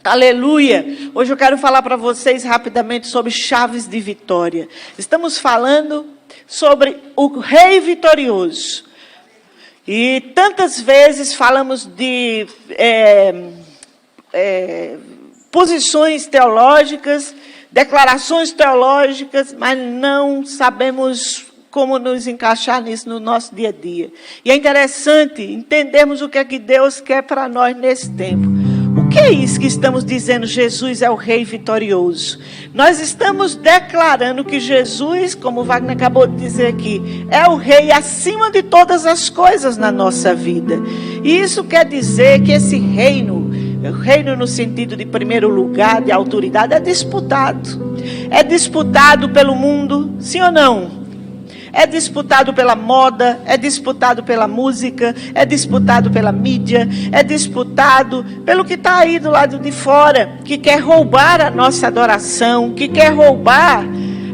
Aleluia! Hoje eu quero falar para vocês rapidamente sobre chaves de vitória. Estamos falando sobre o Rei vitorioso. E tantas vezes falamos de posições teológicas, declarações teológicas, mas não sabemos como nos encaixar nisso no nosso dia a dia. E é interessante entendermos o que é que Deus quer para nós nesse tempo. O que é isso que estamos dizendo? Jesus é o Rei vitorioso. Nós estamos declarando que Jesus, como o Wagner acabou de dizer aqui, é o Rei acima de todas as coisas na nossa vida. E isso quer dizer que esse reino, o reino no sentido de primeiro lugar, de autoridade, é disputado. É disputado pelo mundo, sim ou não? É disputado pela moda, é disputado pela música, é disputado pela mídia, é disputado pelo que está aí do lado de fora, que quer roubar a nossa adoração, que quer roubar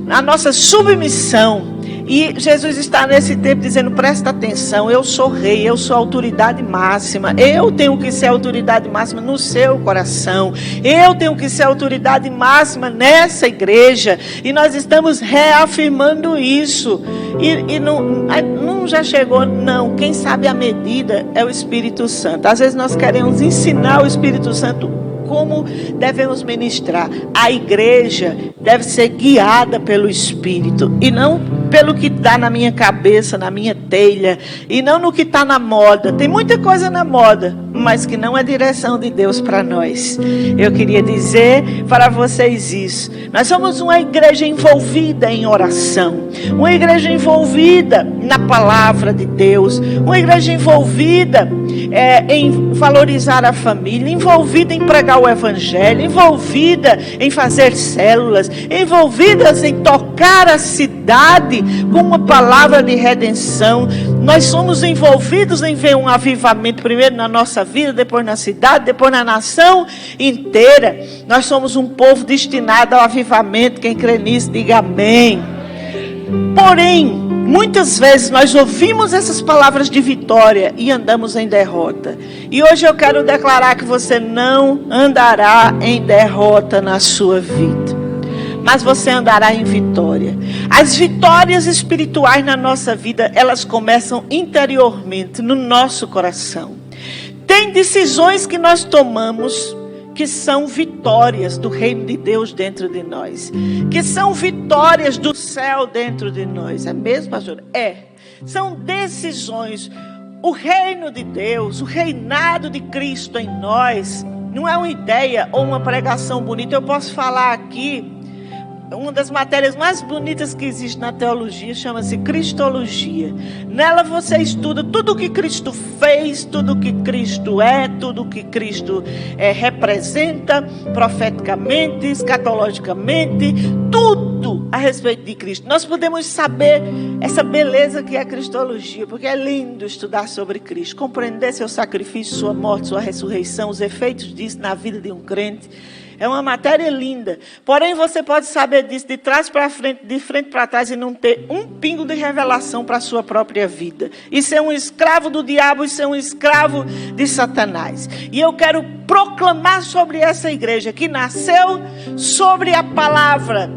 a nossa submissão. E Jesus está nesse tempo dizendo, presta atenção, eu sou rei, eu sou a autoridade máxima, eu tenho que ser a autoridade máxima no seu coração, eu tenho que ser a autoridade máxima nessa igreja, e nós estamos reafirmando isso, e não já chegou, não, quem sabe a medida é o Espírito Santo. Às vezes nós queremos ensinar o Espírito Santo como devemos ministrar. A igreja deve ser guiada pelo Espírito e não pelo que dá na minha cabeça, na minha telha, e não no que está na moda. Tem muita coisa na moda, mas que não é direção de Deus para nós. Eu queria dizer para vocês isso. Nós somos uma igreja envolvida em oração, uma igreja envolvida na palavra de Deus, uma igreja envolvida em valorizar a família, envolvida em pregar o evangelho, envolvida em fazer células, envolvidas em tocar a cidade com uma palavra de redenção. Nós somos envolvidos em ver um avivamento, primeiro na nossa vida, depois na cidade, depois na nação inteira. Nós somos um povo destinado ao avivamento. Quem crê nisso, diga amém. Porém, muitas vezes nós ouvimos essas palavras de vitória e andamos em derrota. E hoje eu quero declarar que você não andará em derrota na sua vida, mas você andará em vitória. As vitórias espirituais na nossa vida, elas começam interiormente, no nosso coração. Tem decisões que nós tomamos que são vitórias do reino de Deus dentro de nós, que são vitórias do céu dentro de nós. É mesmo, pastor? São decisões. O reino de Deus, o reinado de Cristo em nós, não é uma ideia ou uma pregação bonita. Eu posso falar aqui, uma das matérias mais bonitas que existe na teologia chama-se Cristologia. Nela você estuda tudo o que Cristo fez, tudo o que Cristo é, tudo o que Cristo representa profeticamente, escatologicamente, tudo a respeito de Cristo. Nós podemos saber essa beleza que é a Cristologia, porque é lindo estudar sobre Cristo, compreender seu sacrifício, sua morte, sua ressurreição, os efeitos disso na vida de um crente. É uma matéria linda. Porém, você pode saber disso de trás para frente, de frente para trás, e não ter um pingo de revelação para a sua própria vida. E ser um escravo do diabo, e ser um escravo de Satanás. E eu quero proclamar sobre essa igreja, que nasceu sobre a palavra,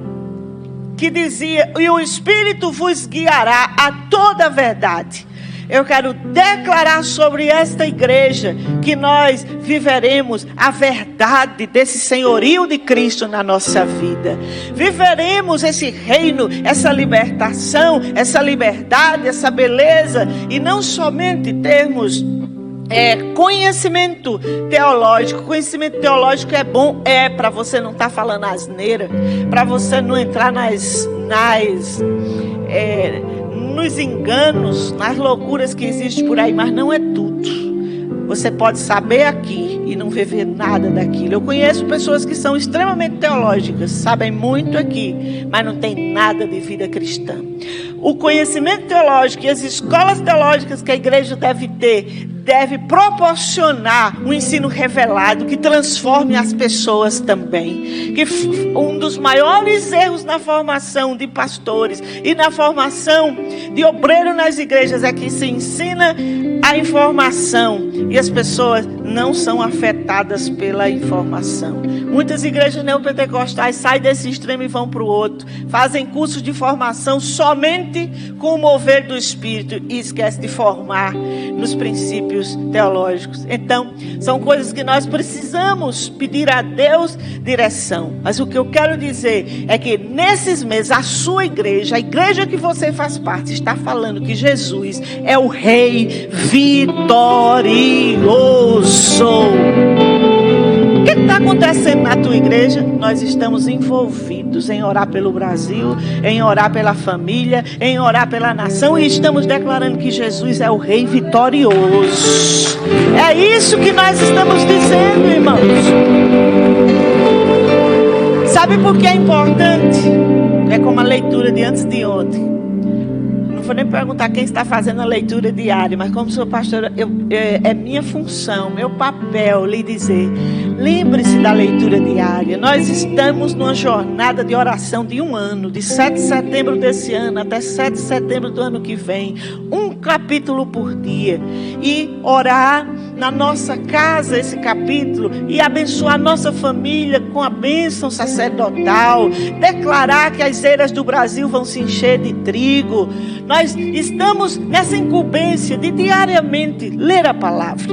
que dizia, e o Espírito vos guiará a toda a verdade. Eu quero declarar sobre esta igreja que nós viveremos a verdade desse senhorio de Cristo na nossa vida. Viveremos esse reino, essa libertação, essa liberdade, essa beleza. E não somente termos conhecimento teológico. Conhecimento teológico é bom, para você não estar falando asneira, para você não entrar nos enganos, nas loucuras que existem por aí, mas não é tudo. Você pode saber aqui e não viver nada daquilo. Eu conheço pessoas que são extremamente teológicas, sabem muito aqui, mas não tem nada de vida cristã. O conhecimento teológico e as escolas teológicas que a igreja deve ter, deve proporcionar um ensino revelado que transforme as pessoas também. Que um dos maiores erros na formação de pastores e na formação de obreiros nas igrejas é que se ensina a informação e as pessoas não são afetadas pela informação. Muitas igrejas neopentecostais saem desse extremo e vão para o outro. Fazem cursos de formação somente com o mover do Espírito e esquecem de formar nos princípios teológicos. Então, são coisas que nós precisamos pedir a Deus direção. Mas o que eu quero dizer é que nesses meses a sua igreja, a igreja que você faz parte, está falando que Jesus é o Rei vitorioso. O que está acontecendo na tua igreja? Nós estamos envolvidos em orar pelo Brasil, em orar pela família, em orar pela nação, e estamos declarando que Jesus é o Rei vitorioso. É isso que nós estamos dizendo, irmãos. Sabe por que é importante? É como a leitura de antes de ontem. Não vou nem perguntar quem está fazendo a leitura diária, mas como sou pastora, é minha função, meu papel lhe dizer: lembre-se da leitura diária. Nós estamos numa jornada de oração de 1 ano, de 7 de setembro desse ano até 7 de setembro do ano que vem, um capítulo por dia, e orar na nossa casa esse capítulo e abençoar nossa família com a bênção sacerdotal, declarar que as eiras do Brasil vão se encher de trigo. Nós estamos nessa incumbência de diariamente ler a palavra.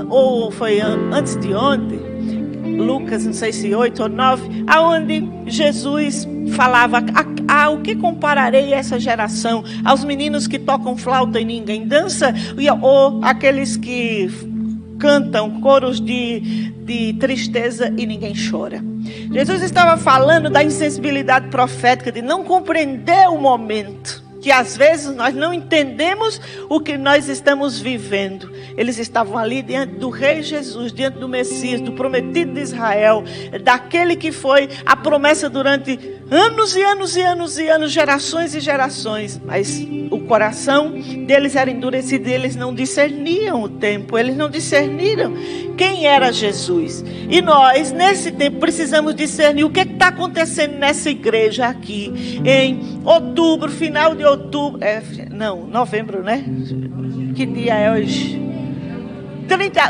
Ou foi antes de ontem, Lucas, não sei se 8 ou 9, aonde Jesus falava: o que compararei essa geração? Aos meninos que tocam flauta e ninguém dança? Ou aqueles que cantam coros de tristeza e ninguém chora? Jesus estava falando da insensibilidade profética, de não compreender o momento, que às vezes nós não entendemos o que nós estamos vivendo. Eles estavam ali diante do Rei Jesus, diante do Messias, do prometido de Israel, daquele que foi a promessa durante anos e anos e anos e anos, gerações e gerações. Mas o coração deles era endurecido, eles não discerniam o tempo, eles não discerniram quem era Jesus. E nós, nesse tempo, precisamos discernir o que está acontecendo nessa igreja aqui, em outubro, final de outubro, novembro, né? Que dia é hoje?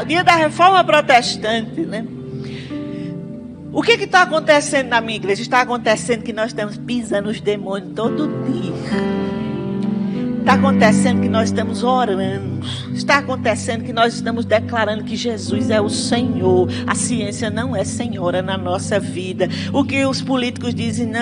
Dia da Reforma Protestante, né? O que está acontecendo na minha igreja? Está acontecendo que nós estamos pisando os demônios todo dia. Está acontecendo que nós estamos orando. Está acontecendo que nós estamos declarando que Jesus é o Senhor. A ciência não é senhora na nossa vida. O que os políticos dizem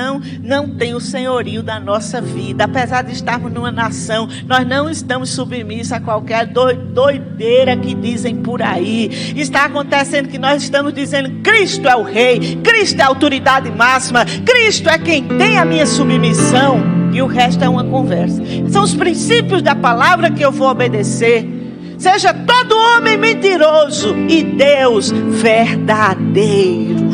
não tem o senhorio da nossa vida. Apesar de estarmos numa nação, nós não estamos submissos a qualquer doideira que dizem por aí. Está acontecendo que nós estamos dizendo: Cristo é o Rei, Cristo é a autoridade máxima, Cristo é quem tem a minha submissão. E o resto é uma conversa. São os princípios da palavra que eu vou obedecer. Seja todo homem mentiroso e Deus verdadeiro.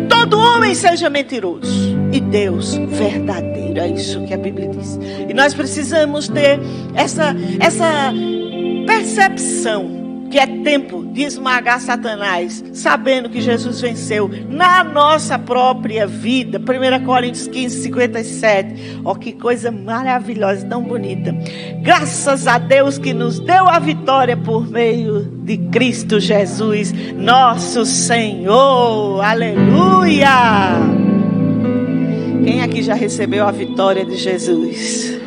Todo homem seja mentiroso e Deus verdadeiro. É isso que a Bíblia diz. E nós precisamos ter essa percepção que é tempo de esmagar Satanás, sabendo que Jesus venceu na nossa própria vida. 1 Coríntios 15, 57. Oh, que coisa maravilhosa, tão bonita. Graças a Deus que nos deu a vitória por meio de Cristo Jesus, nosso Senhor. Aleluia! Quem aqui já recebeu a vitória de Jesus?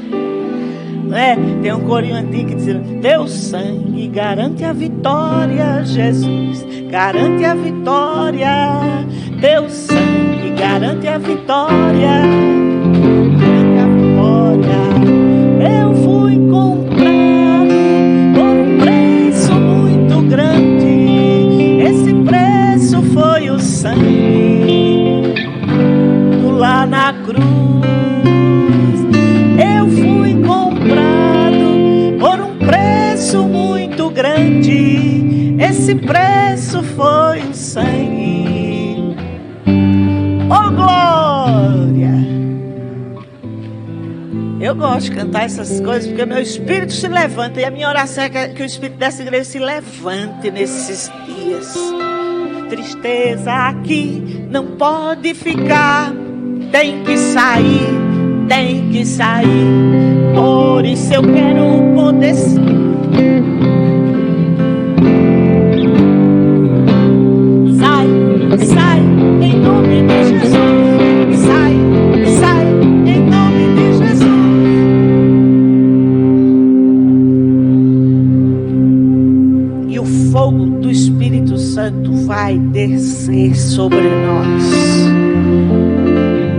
Não é? Tem um corinho antigo que diz: teu sangue garante a vitória, Jesus, garante a vitória. Teu sangue garante a vitória, garante a vitória. Eu fui comprado por um preço muito grande. Esse preço foi o sangue lá na cruz. Grande, esse preço foi o sangue. Oh, glória! Eu gosto de cantar essas coisas porque meu espírito se levanta. E a minha oração é que o espírito dessa igreja se levante nesses dias. Tristeza aqui não pode ficar, tem que sair, tem que sair. Por isso eu quero poder Sai, em nome de Jesus. Sai, sai, em nome de Jesus. E o fogo do Espírito Santo vai descer sobre nós.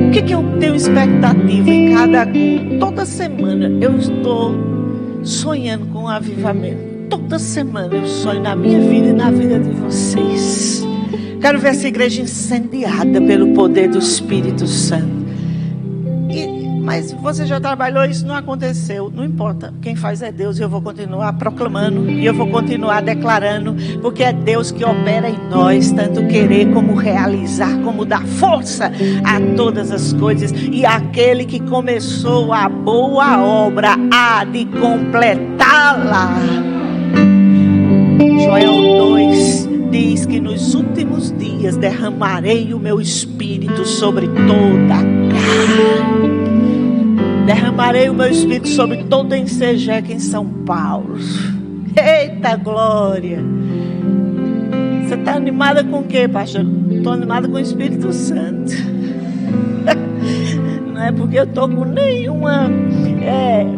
O que eu tenho expectativa em toda semana eu estou sonhando com um avivamento. Toda semana eu sonho na minha vida e na vida de vocês. Quero ver essa igreja incendiada pelo poder do Espírito Santo. Mas você já trabalhou, isso não aconteceu. Não importa, quem faz é Deus. E eu vou continuar proclamando e eu vou continuar declarando, porque é Deus que opera em nós, tanto querer como realizar, como dar força a todas as coisas. E aquele que começou a boa obra há de completá-la. Joel 2 diz que nos últimos dias derramarei o meu espírito sobre toda a carne. Derramarei o meu espírito sobre todo Ensejeque em São Paulo. Eita glória! Você está animada com o quê, pastor? Estou animada com o Espírito Santo. Não é porque eu estou com nenhuma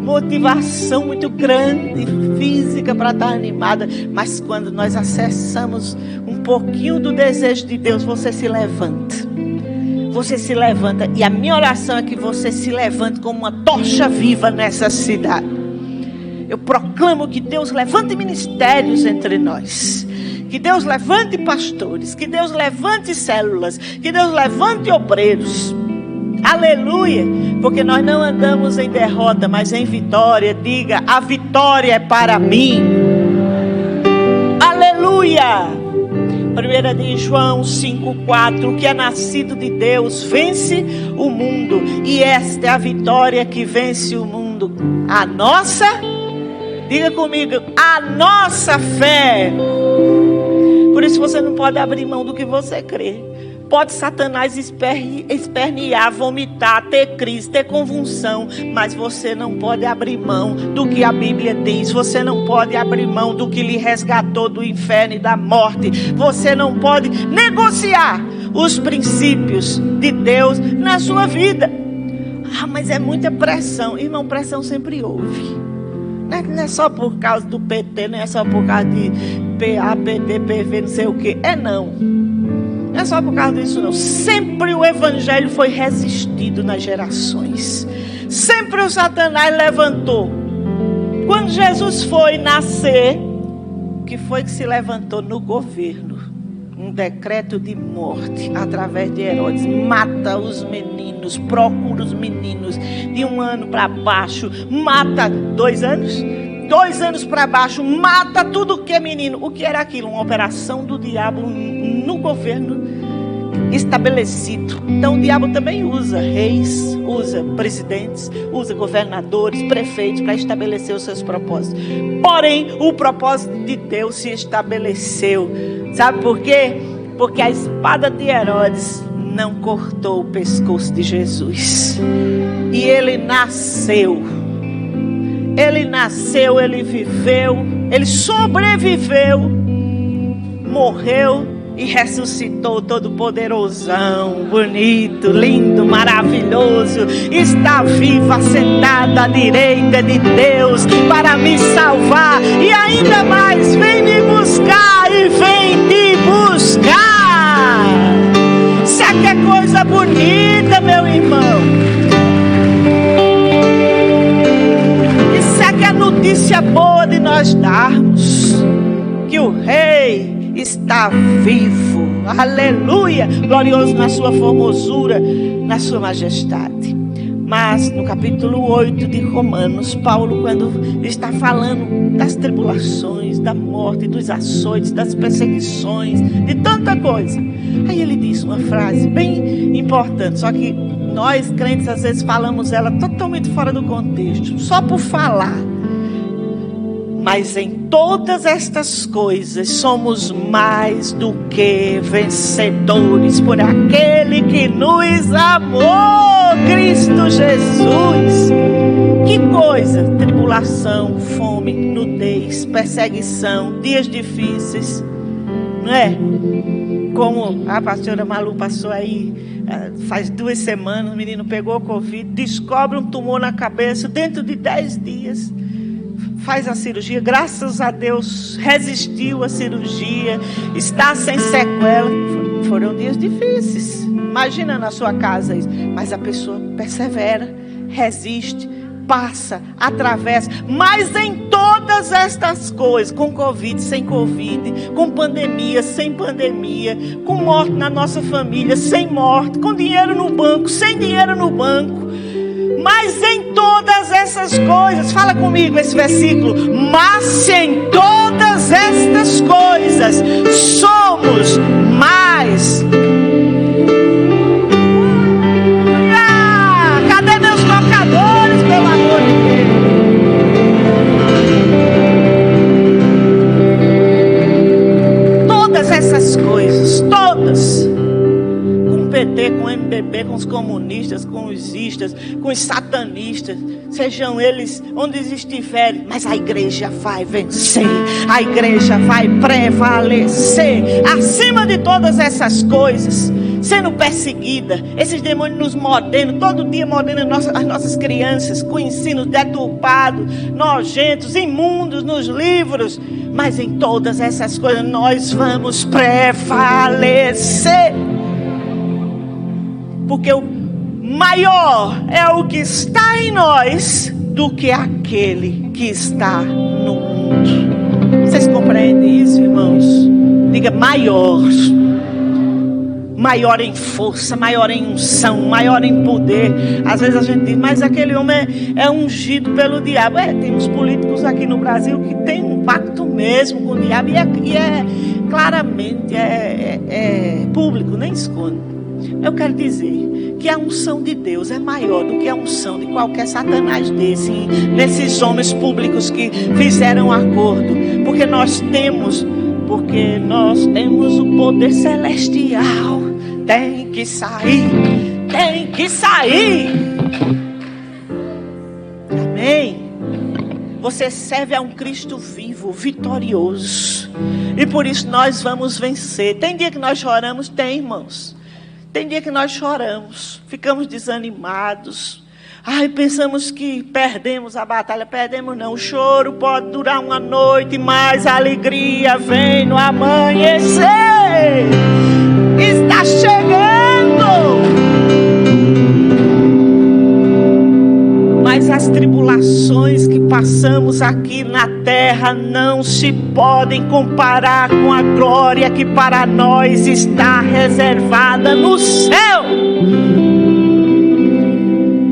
motivação muito grande física para estar animada, mas quando nós acessamos um pouquinho do desejo de Deus, você se levanta. Você se levanta, e a minha oração é que você se levante como uma tocha viva nessa cidade. Eu proclamo que Deus levante ministérios entre nós, que Deus levante pastores, que Deus levante células, que Deus levante obreiros. Aleluia, porque nós não andamos em derrota, mas em vitória. Diga, a vitória é para mim. Aleluia. 1 de João 5,4: o que é nascido de Deus vence o mundo, e esta é a vitória que vence o mundo, a nossa, diga comigo, a nossa fé. Por isso você não pode abrir mão do que você crê. Pode Satanás espernear, vomitar, ter crise, ter convulsão, mas você não pode abrir mão do que a Bíblia diz. Você não pode abrir mão do que lhe resgatou do inferno e da morte. Você não pode negociar os princípios de Deus na sua vida. Ah, mas é muita pressão. Irmão, pressão sempre houve. Não é só por causa do PT, não é só por causa de PA, PT, PV, não sei o que. Não. Não é só por causa disso, não. Sempre o evangelho foi resistido nas gerações. Sempre o Satanás levantou. Quando Jesus foi nascer, o que foi que se levantou no governo? Um decreto de morte através de Herodes. Mata os meninos, procura os meninos de 1 ano para baixo. Mata 2 anos? 2 anos para baixo, mata tudo que é menino. O que era aquilo? Uma operação do diabo no governo estabelecido. Então o diabo também usa reis, usa presidentes, usa governadores, prefeitos para estabelecer os seus propósitos. Porém, o propósito de Deus se estabeleceu. Sabe por quê? Porque a espada de Herodes não cortou o pescoço de Jesus. E ele nasceu. Ele nasceu, ele viveu, ele sobreviveu, morreu e ressuscitou, todo poderosão, bonito, lindo, maravilhoso. Está vivo, assentado à direita de Deus para me salvar. E ainda mais, vem me buscar e vem me buscar. Isso aqui é coisa bonita, meu irmão. Notícia boa de nós darmos que o Rei está vivo, aleluia, glorioso na sua formosura, na sua majestade. Mas no capítulo 8 de Romanos, Paulo, quando está falando das tribulações, da morte, dos açoites, das perseguições, de tanta coisa, aí ele diz uma frase bem importante, só que nós crentes às vezes falamos ela totalmente fora do contexto, só por falar. Mas em todas estas coisas somos mais do que vencedores por aquele que nos amou, Cristo Jesus. Que coisa! Tribulação, fome, nudez, perseguição, dias difíceis, não é? como a pastora Malu passou aí, faz 2 semanas, o menino pegou Covid, descobre um tumor na cabeça, dentro de 10 dias, faz a cirurgia, graças a Deus, resistiu à cirurgia, está sem sequela. Foram dias difíceis, imagina na sua casa isso, mas a pessoa persevera, resiste, passa, atravessa, mas em todas estas coisas, com Covid, sem Covid, com pandemia, sem pandemia, com morte na nossa família, sem morte, com dinheiro no banco, sem dinheiro no banco, mas em todas essas coisas, fala comigo esse versículo, mas em todas estas coisas, somos mais. Cadê meus tocadores, pelo amor de Deus? Todas essas coisas, todas, com o PT, com o MDB, com os comunistas, com os istas, com os satanistas, sejam eles onde estiverem, mas a igreja vai vencer, a igreja vai prevalecer, acima de todas essas coisas, sendo perseguida, esses demônios nos mordendo, todo dia mordendo as nossas crianças, com ensinos deturpados, nojentos, imundos nos livros, mas em todas essas coisas nós vamos prevalecer, porque o maior é o que está em nós do que aquele que está no mundo. Vocês compreendem isso, irmãos? Diga maior. Maior em força, maior em unção, maior em poder. Às vezes a gente diz, mas aquele homem é ungido pelo diabo. Tem uns políticos aqui no Brasil que tem um pacto mesmo com o diabo. E é claramente público, nem esconde. Eu quero dizer que a unção de Deus é maior do que a unção de qualquer satanás desses homens públicos que fizeram acordo. Porque nós temos o poder celestial. Tem que sair, tem que sair. Amém? Você serve a um Cristo vivo, vitorioso. E por isso nós vamos vencer. Tem dia que nós choramos? Tem, irmãos. Tem dia que nós choramos, ficamos desanimados. Pensamos que perdemos a batalha. Perdemos não, o choro pode durar uma noite, mas a alegria vem no amanhecer. Está chegando. Mas as tribulações que passamos aqui na terra não se podem comparar com a glória que para nós está reservada no céu.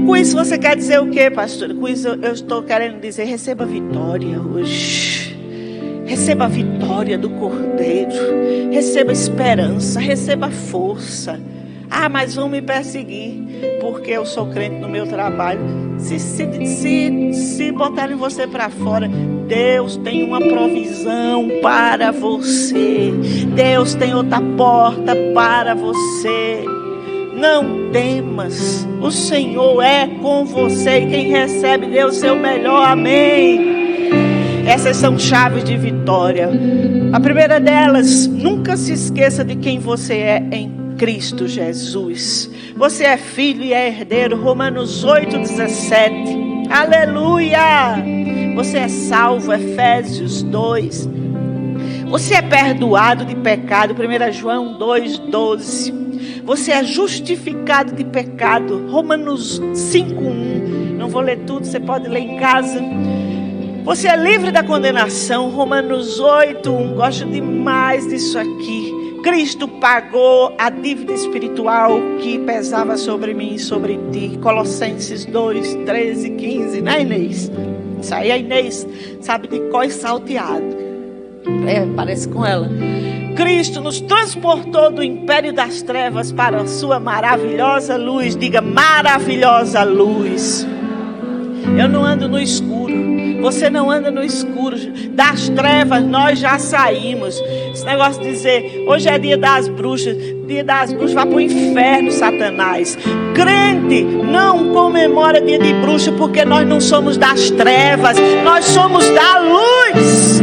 Com isso você quer dizer o quê, pastor? Com isso eu estou querendo dizer, receba vitória hoje. Receba a vitória do Cordeiro. Receba esperança, receba força. Mas vão me perseguir porque eu sou crente no meu trabalho. Se botarem você para fora, Deus tem uma provisão para você. Deus tem outra porta para você. Não temas, o Senhor é com você. E quem recebe, dê o seu melhor, amém. Essas são chaves de vitória. A primeira delas, nunca se esqueça de quem você é em Cristo Jesus. Você é filho e é herdeiro, Romanos 8:17. Aleluia! Você é salvo, Efésios 2. Você é perdoado de pecado, 1 João 2:12. Você é justificado de pecado, Romanos 5:1. Não vou ler tudo, você pode ler em casa. Você é livre da condenação, Romanos 8:1. Gosto demais disso aqui. Cristo pagou a dívida espiritual que pesava sobre mim e sobre ti. Colossenses 2:13-15, né, Inês? Isso aí a Inês sabe de cor salteado. Parece com ela. Cristo nos transportou do império das trevas para a sua maravilhosa luz. Diga, maravilhosa luz. Eu não ando no escuro. Você não anda no escuro. Das trevas nós já saímos. Esse negócio de dizer, hoje é dia das bruxas. Dia das bruxas, vai para o inferno, Satanás. Crente não comemora dia de bruxa, porque nós não somos das trevas. Nós somos da luz.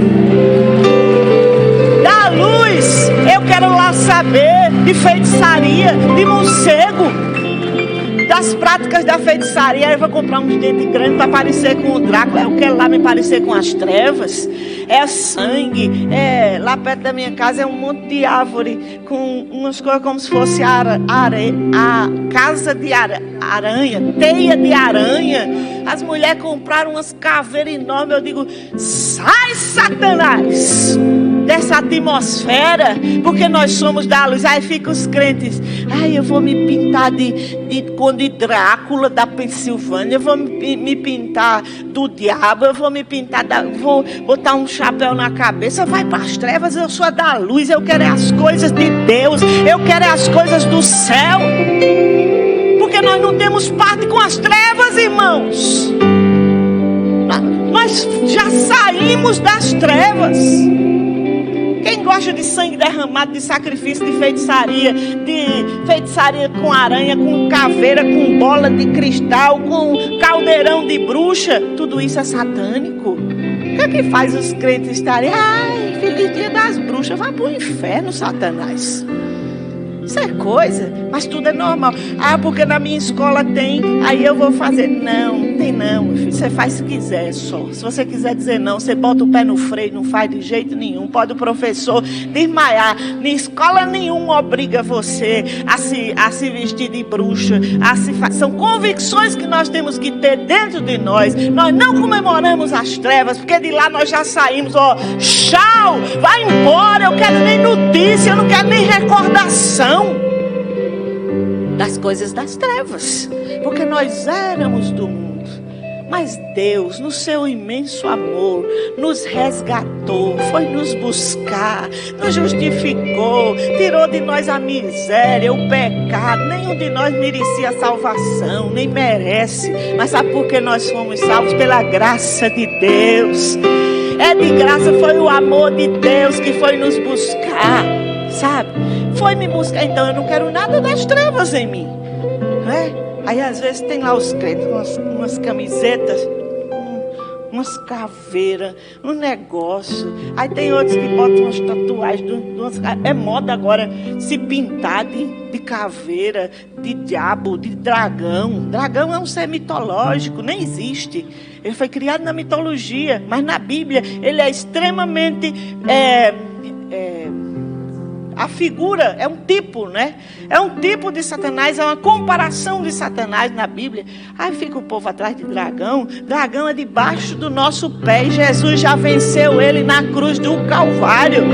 Da luz. Eu quero lá saber de feitiçaria, de morcego, das práticas da feitiçaria. Eu vou comprar uns dentes grandes para parecer com o Drácula. Eu quero lá me parecer com as trevas. É sangue. Lá perto da minha casa é um monte de árvore com umas coisas como se fosse a casa de aranha, teia de aranha. As mulheres compraram umas caveiras enormes. Eu digo: sai, Satanás, dessa atmosfera, porque nós somos da luz. Aí ficam os crentes: ai, eu vou me pintar de Drácula da Pensilvânia, eu vou me pintar do diabo, eu vou me pintar vou botar um chapéu na cabeça. Vai para as trevas. Eu sou da luz. Eu quero as coisas de Deus, eu quero as coisas do céu, porque nós não temos parte com as trevas, irmãos. Nós já saímos das trevas. Quem gosta de sangue derramado, de sacrifício, de feitiçaria com aranha, com caveira, com bola de cristal, com caldeirão de bruxa, tudo isso é satânico. O que é que faz os crentes estarem: ai, feliz dia das bruxas? Vá para o inferno, Satanás. Isso é coisa, mas tudo é normal. Ah, porque na minha escola tem, aí eu vou fazer. Não, não tem não, meu filho. Você faz se quiser só. Se você quiser dizer não, você bota o pé no freio, não faz de jeito nenhum. Pode o professor desmaiar. Na escola nenhuma obriga você a se vestir de bruxa. São convicções que nós temos que ter dentro de nós. Nós não comemoramos as trevas, porque de lá nós já saímos. Ó, tchau, vai embora. Eu quero nem notícia, eu não quero nem recordação das coisas das trevas, porque nós éramos do mundo, mas Deus, no seu imenso amor, nos resgatou, foi nos buscar, nos justificou, tirou de nós a miséria, o pecado. Nenhum de nós merecia salvação, nem merece, mas sabe por que nós fomos salvos? Pela graça de Deus. É de graça, foi o amor de Deus que foi nos buscar, sabe? Foi me buscar. Então eu não quero nada das trevas em mim, né? Aí às vezes tem lá os crentes com umas camisetas, umas caveiras, um negócio. Aí tem outros que botam umas tatuagens. É moda agora se pintar de caveira, de diabo, de dragão. Dragão é um ser mitológico, nem existe. Ele foi criado na mitologia, mas na Bíblia ele é extremamente... A figura é um tipo, né? É um tipo de Satanás, é uma comparação de Satanás na Bíblia. Aí fica o povo atrás de dragão. Dragão é debaixo do nosso pé. E Jesus já venceu ele na cruz do Calvário.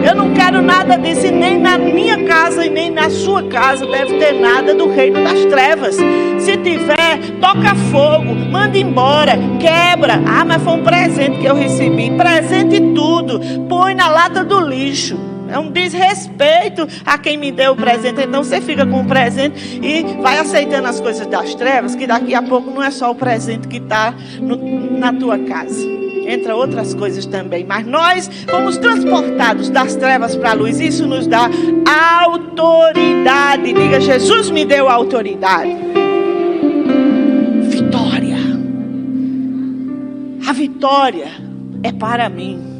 Eu não quero nada disso, e nem na minha casa e nem na sua casa deve ter nada do reino das trevas. Se tiver, toca fogo, manda embora, quebra. Ah, mas foi um presente que eu recebi. Presente tudo, põe na lata do lixo. É um desrespeito a quem me deu o presente. Então você fica com o presente e vai aceitando as coisas das trevas, que daqui a pouco não é só o presente que está na tua casa. Entra outras coisas também. Mas nós fomos transportados das trevas para a luz. Isso nos dá autoridade. Diga: Jesus me deu autoridade. Vitória. A vitória é para mim.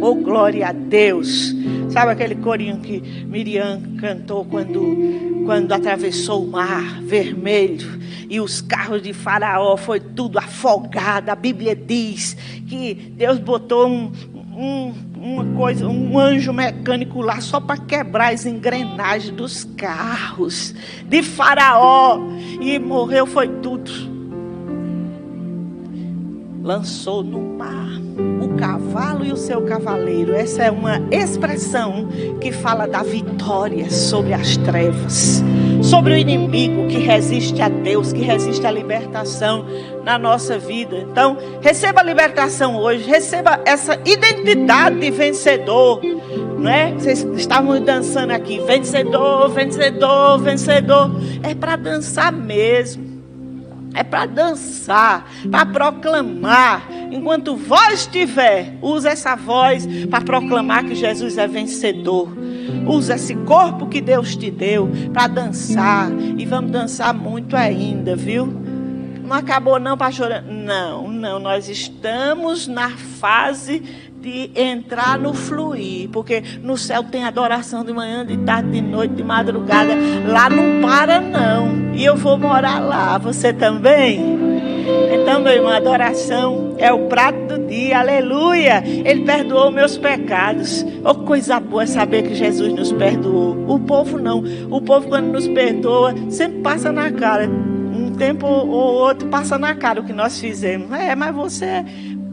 Oh, glória a Deus. Sabe aquele corinho que Miriam cantou quando atravessou o mar vermelho e os carros de Faraó foi tudo afogado? A Bíblia diz que Deus botou um anjo mecânico lá só para quebrar as engrenagens dos carros de Faraó, e morreu foi tudo. Lançou no mar o cavalo e o seu cavaleiro. Essa é uma expressão que fala da vitória sobre as trevas, sobre o inimigo que resiste a Deus, que resiste à libertação na nossa vida. Então, receba a libertação hoje, receba essa identidade de vencedor, não é? Vocês estavam dançando aqui, vencedor, vencedor, vencedor. É para dançar mesmo. É para dançar, para proclamar. Enquanto voz tiver, usa essa voz para proclamar que Jesus é vencedor. Usa esse corpo que Deus te deu para dançar. E vamos dançar muito ainda, viu? Não acabou não, pastora? Não. Nós estamos na fase de entrar no fluir, porque no céu tem adoração de manhã, de tarde, de noite, de madrugada. Lá não para não. E eu vou morar lá. Você também? Então, meu irmão, adoração é o prato do dia. Aleluia! Ele perdoou meus pecados. Oh, coisa boa é saber que Jesus nos perdoou. O povo não. O povo, quando nos perdoa, sempre passa na cara. Um tempo ou outro passa na cara o que nós fizemos.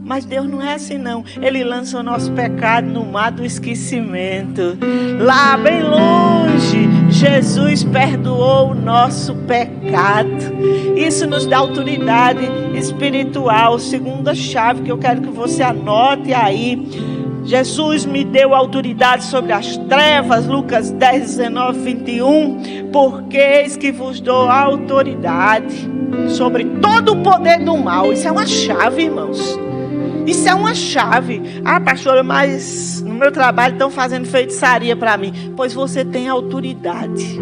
Mas Deus não é assim não. Ele lança o nosso pecado no mar do esquecimento. Lá bem longe, Jesus perdoou o nosso pecado. Isso nos dá autoridade espiritual. Segunda chave que eu quero que você anote aí. Jesus me deu autoridade sobre as trevas, Lucas 10, 19, 21, porque eis que vos dou autoridade sobre todo o poder do mal. Isso é uma chave, irmãos. Isso é uma chave. Ah, pastora, mas no meu trabalho estão fazendo feitiçaria para mim. Pois você tem autoridade.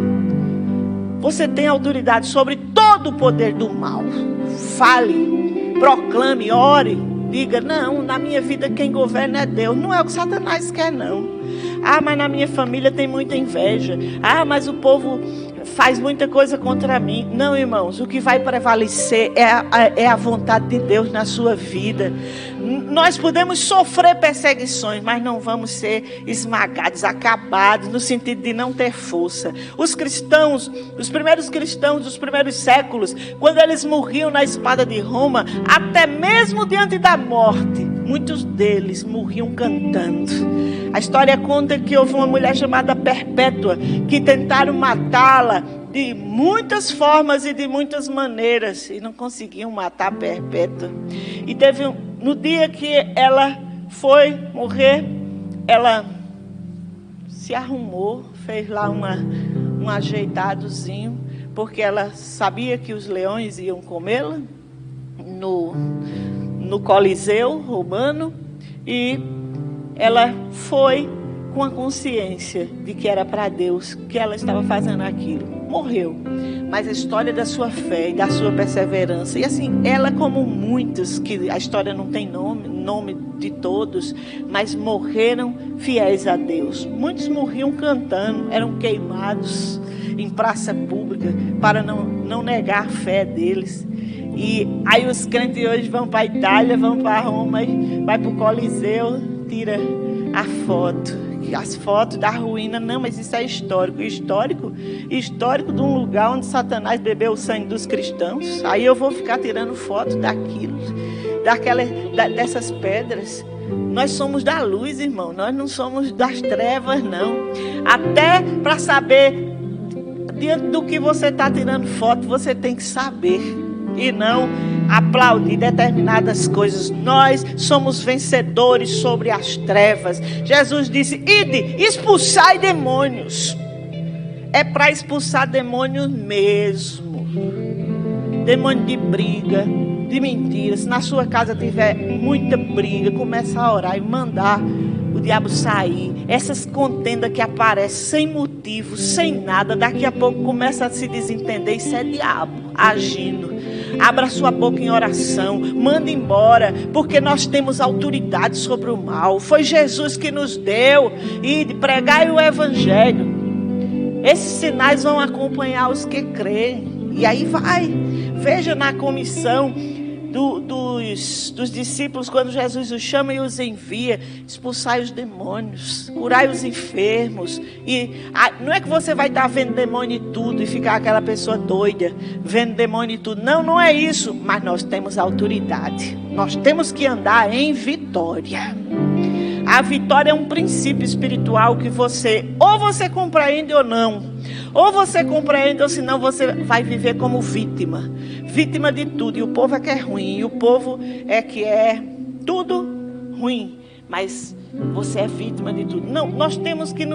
Você tem autoridade sobre todo o poder do mal. Fale, proclame, ore. Diga, não, na minha vida quem governa é Deus. Não é o que Satanás quer, não. Ah, mas na minha família tem muita inveja. Ah, mas o povo faz muita coisa contra mim. Não, irmãos, o que vai prevalecer é a vontade de Deus na sua vida. Nós podemos sofrer perseguições, mas não vamos ser esmagados, acabados, no sentido de não ter força. Os cristãos, os primeiros cristãos dos primeiros séculos, quando eles morriam na espada de Roma, até mesmo diante da morte, muitos deles morriam cantando. A história conta que houve uma mulher chamada Perpétua, que tentaram matá-la de muitas formas e de muitas maneiras, e não conseguiam matar a Perpétua. E no dia que ela foi morrer, ela se arrumou, fez lá um ajeitadozinho, porque ela sabia que os leões iam comê-la no Coliseu romano, e ela foi com a consciência de que era para Deus que ela estava fazendo aquilo. Morreu, mas a história da sua fé e da sua perseverança, e assim, ela como muitos, que a história não tem nome de todos, mas morreram fiéis a Deus. Muitos morriam cantando, eram queimados em praça pública para não negar a fé deles. E aí os crentes hoje vão para a Itália, vão para Roma, vai para o Coliseu, tira a foto. As fotos da ruína. Não, mas isso é histórico de um lugar onde Satanás bebeu o sangue dos cristãos. Aí eu vou ficar tirando foto daquilo, dessas pedras. Nós somos da luz, irmão, nós não somos das trevas, não. Até para saber diante do que você está tirando foto, você tem que saber e não aplaudir determinadas coisas. Nós somos vencedores sobre as trevas. Jesus disse: ide, expulsai demônios. É para expulsar demônios mesmo. Demônio de briga, de mentira. Se na sua casa tiver muita briga, começa a orar e mandar o diabo sair. Essas contendas que aparecem sem motivo, sem nada, daqui a pouco começa a se desentender. Isso é diabo agindo. Abra sua boca em oração, manda embora, porque nós temos autoridade sobre o mal. Foi Jesus que nos deu. E pregai o evangelho. Esses sinais vão acompanhar os que creem. E aí vai. Veja na comissão dos discípulos, quando Jesus os chama e os envia: expulsai os demônios, curai os enfermos. E não é que você vai estar vendo demônio e tudo e ficar aquela pessoa doida vendo demônio e tudo. Não é isso. Mas nós temos autoridade. Nós temos que andar em vitória. A vitória é um princípio espiritual que ou você compreende ou não. Ou você compreende, ou senão você vai viver como vítima. Vítima de tudo. E o povo é que é ruim. E o povo é que é tudo ruim. Mas você é vítima de tudo. Não, nós temos que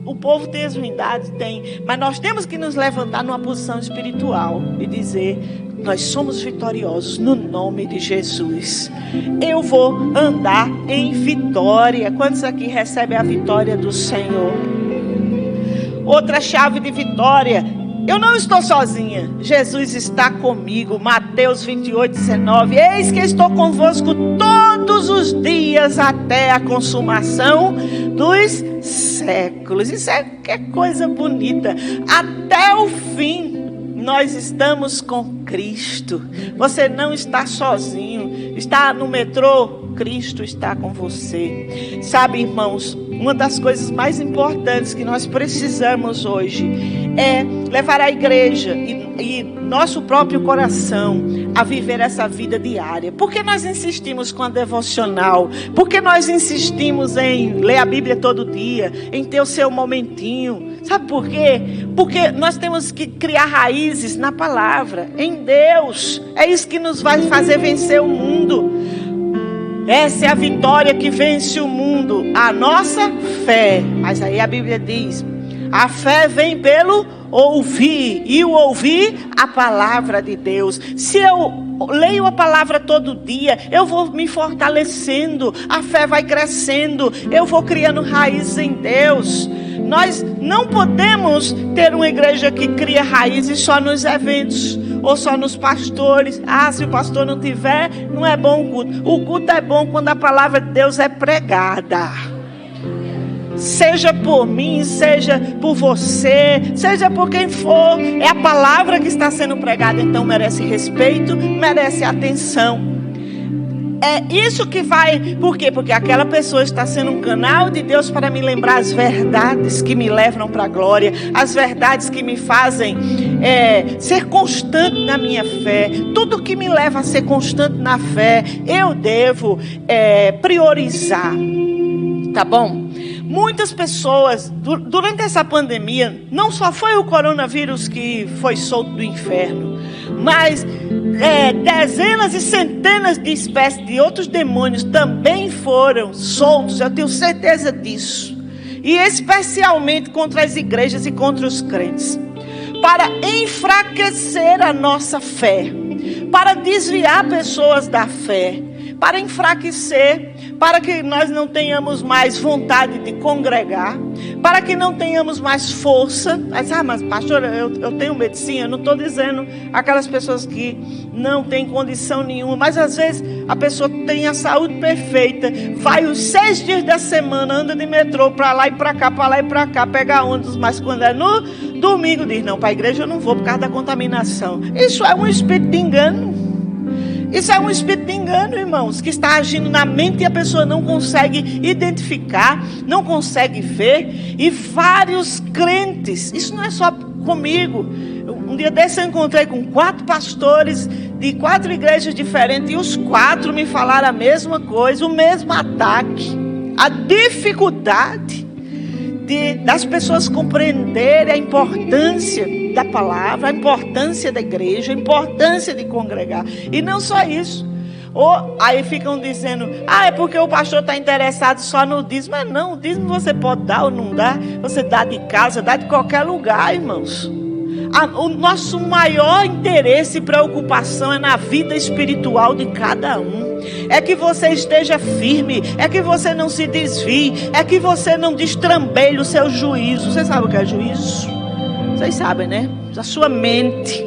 o povo tem as ruindades, tem. Mas nós temos que nos levantar numa posição espiritual e dizer: nós somos vitoriosos no nome de Jesus. Eu vou andar em vitória. Quantos aqui recebem a vitória do Senhor? Outra chave de vitória Eu não estou sozinha. Jesus está comigo. Mateus 28:19. Eis que estou convosco todos os dias até a consumação dos séculos. Isso é coisa bonita. Até o fim. Nós estamos com Cristo. Você não está sozinho. Está no metrô, Cristo está com você. Sabe, irmãos, uma das coisas mais importantes que nós precisamos hoje é levar a igreja e nosso próprio coração a viver essa vida diária. Por que nós insistimos com a devocional? Por que nós insistimos em ler a Bíblia todo dia, em ter o seu momentinho? Sabe por quê? Porque nós temos que criar raízes na palavra, em Deus. É isso que nos vai fazer vencer o mundo. Essa é a vitória que vence o mundo, a nossa fé. Mas aí a Bíblia diz: a fé vem pelo ouvir, e o ouvir a palavra de Deus. Se eu leio a palavra todo dia, eu vou me fortalecendo, a fé vai crescendo, eu vou criando raízes em Deus. Nós não podemos ter uma igreja que cria raízes só nos eventos ou só nos pastores. Se o pastor não tiver, não é bom o culto. O culto é bom quando a palavra de Deus é pregada. Seja por mim, seja por você, seja por quem for, é a palavra que está sendo pregada, então merece respeito, merece atenção. É isso que vai, por quê? Porque aquela pessoa está sendo um canal de Deus para me lembrar as verdades que me levam para a glória, as verdades que me fazem ser constante na minha fé. Tudo que me leva a ser constante na fé, eu devo priorizar, tá bom? Muitas pessoas, durante essa pandemia, não só foi o coronavírus que foi solto do inferno, mas dezenas e centenas de espécies de outros demônios também foram soltos, eu tenho certeza disso. E especialmente contra as igrejas e contra os crentes, para enfraquecer a nossa fé, para desviar pessoas da fé, para enfraquecer, para que nós não tenhamos mais vontade de congregar, para que não tenhamos mais força. Mas pastor, eu tenho medicina. Eu não estou dizendo aquelas pessoas que não têm condição nenhuma, mas às vezes a pessoa tem a saúde perfeita, vai os 6 dias da semana, anda de metrô para lá e para cá, para lá e para cá, pega ônibus, mas quando é no domingo diz: não, para a igreja eu não vou por causa da contaminação. Isso é um espírito de engano. Isso é um espírito de engano, irmãos, que está agindo na mente e a pessoa não consegue identificar, não consegue ver. E vários crentes, isso não é só comigo. Um dia desse eu encontrei com 4 pastores de 4 igrejas diferentes e os 4 me falaram a mesma coisa, o mesmo ataque, a dificuldade das pessoas compreenderem a importância da palavra, a importância da igreja, a importância de congregar. E não só isso. Ou aí ficam dizendo: é porque o pastor está interessado só no dízimo. Mas não, o dízimo você pode dar ou não dar. Você dá de casa, dá de qualquer lugar, irmãos. O nosso maior interesse e preocupação é na vida espiritual de cada um. É que você esteja firme, é que você não se desvie, é que você não destrambelhe o seu juízo. Você sabe o que é juízo? Vocês sabem, né? A sua mente.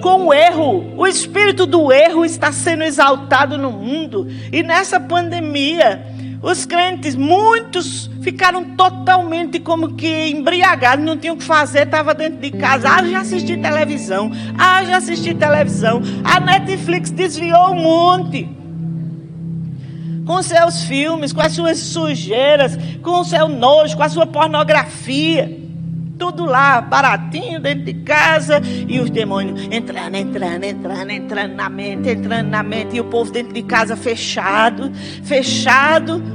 Com o erro, o espírito do erro está sendo exaltado no mundo. E nessa pandemia, os crentes, muitos ficaram totalmente como que embriagados, não tinham o que fazer, estavam dentro de casa. Já assisti televisão, já assisti televisão. A Netflix desviou um monte. Com seus filmes, com as suas sujeiras, com o seu nojo, com a sua pornografia. Tudo lá, baratinho, dentro de casa. E os demônios entrando na mente. E o povo dentro de casa fechado.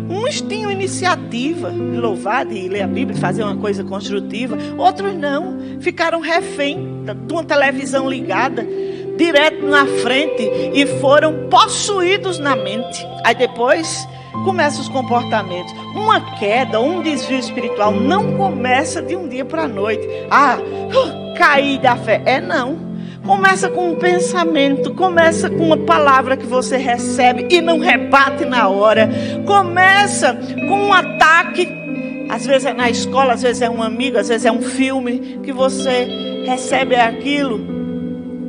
Uns tinham iniciativa de louvar, de ler a Bíblia, de fazer uma coisa construtiva. Outros não. Ficaram refém de uma televisão ligada, direto na frente. E foram possuídos na mente. Aí depois começam os comportamentos. Uma queda, um desvio espiritual não começa de um dia para a noite. Cair da fé. Não. Começa com um pensamento, começa com uma palavra que você recebe e não rebate na hora. Começa com um ataque. Às vezes é na escola, às vezes é um amigo, às vezes é um filme que você recebe aquilo,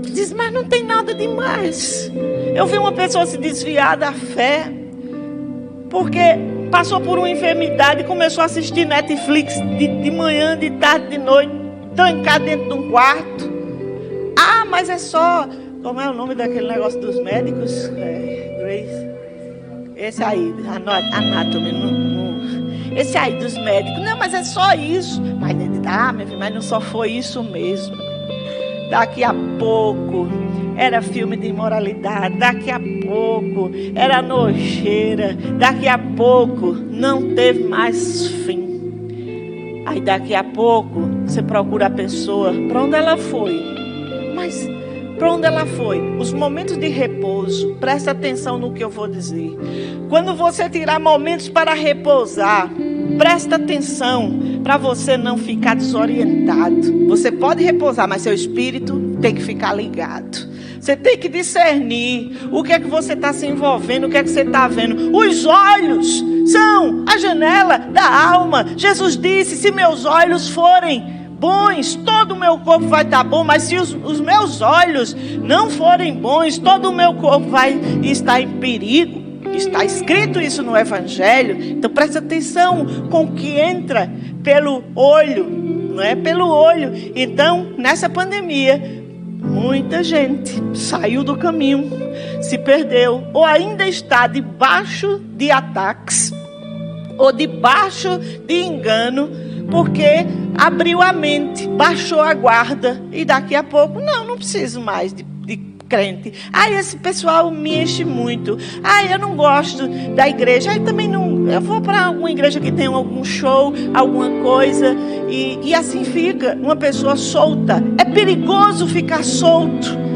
diz, mas não tem nada demais. Eu vi uma pessoa se desviar da fé, porque passou por uma enfermidade e começou a assistir Netflix de manhã, de tarde, de noite, trancado dentro de um quarto. Ah, mas é só... Como é o nome daquele negócio dos médicos? Grace. Esse aí, Anatomy. Esse aí dos médicos. Não, mas é só isso. Mas, meu filho, mas não só foi isso mesmo. Daqui a pouco era filme de imoralidade. Daqui a pouco era nojeira. Daqui a pouco não teve mais fim. Aí daqui a pouco você procura a pessoa. Para onde ela foi? Mas... para onde ela foi? Os momentos de repouso. Presta atenção no que eu vou dizer. Quando você tirar momentos para repousar, presta atenção para você não ficar desorientado. Você pode repousar, mas seu espírito tem que ficar ligado. Você tem que discernir o que é que você está se envolvendo, o que é que você está vendo. Os olhos são a janela da alma. Jesus disse, se meus olhos forem bons, todo o meu corpo vai estar bom, mas se os meus olhos não forem bons, todo o meu corpo vai estar em perigo. Está escrito isso no Evangelho. Então presta atenção com o que entra pelo olho, não é pelo olho. Então nessa pandemia, muita gente saiu do caminho, se perdeu, ou ainda está debaixo de ataques, ou debaixo de engano, porque abriu a mente, baixou a guarda e daqui a pouco, não preciso mais de crente. Esse pessoal me enche muito. Eu não gosto da igreja. Também não. Eu vou para alguma igreja que tem algum show, alguma coisa e assim fica uma pessoa solta. É perigoso ficar solto.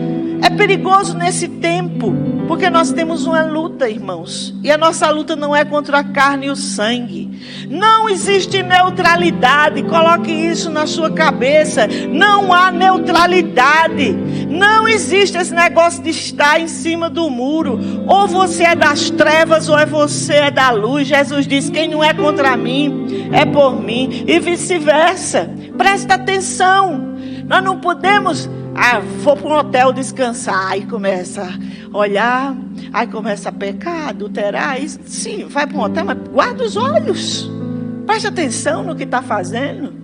É perigoso nesse tempo, porque nós temos uma luta, irmãos. E a nossa luta não é contra a carne e o sangue. Não existe neutralidade. Coloque isso na sua cabeça. Não há neutralidade. Não existe esse negócio de estar em cima do muro. Ou você é das trevas ou você é da luz. Jesus disse, quem não é contra mim, é por mim. E vice-versa. Presta atenção. Nós não podemos... vou para um hotel descansar. Aí começa a olhar. Aí começa a pecar, adulterar. Sim, vai para um hotel, mas guarda os olhos. Preste atenção no que está fazendo.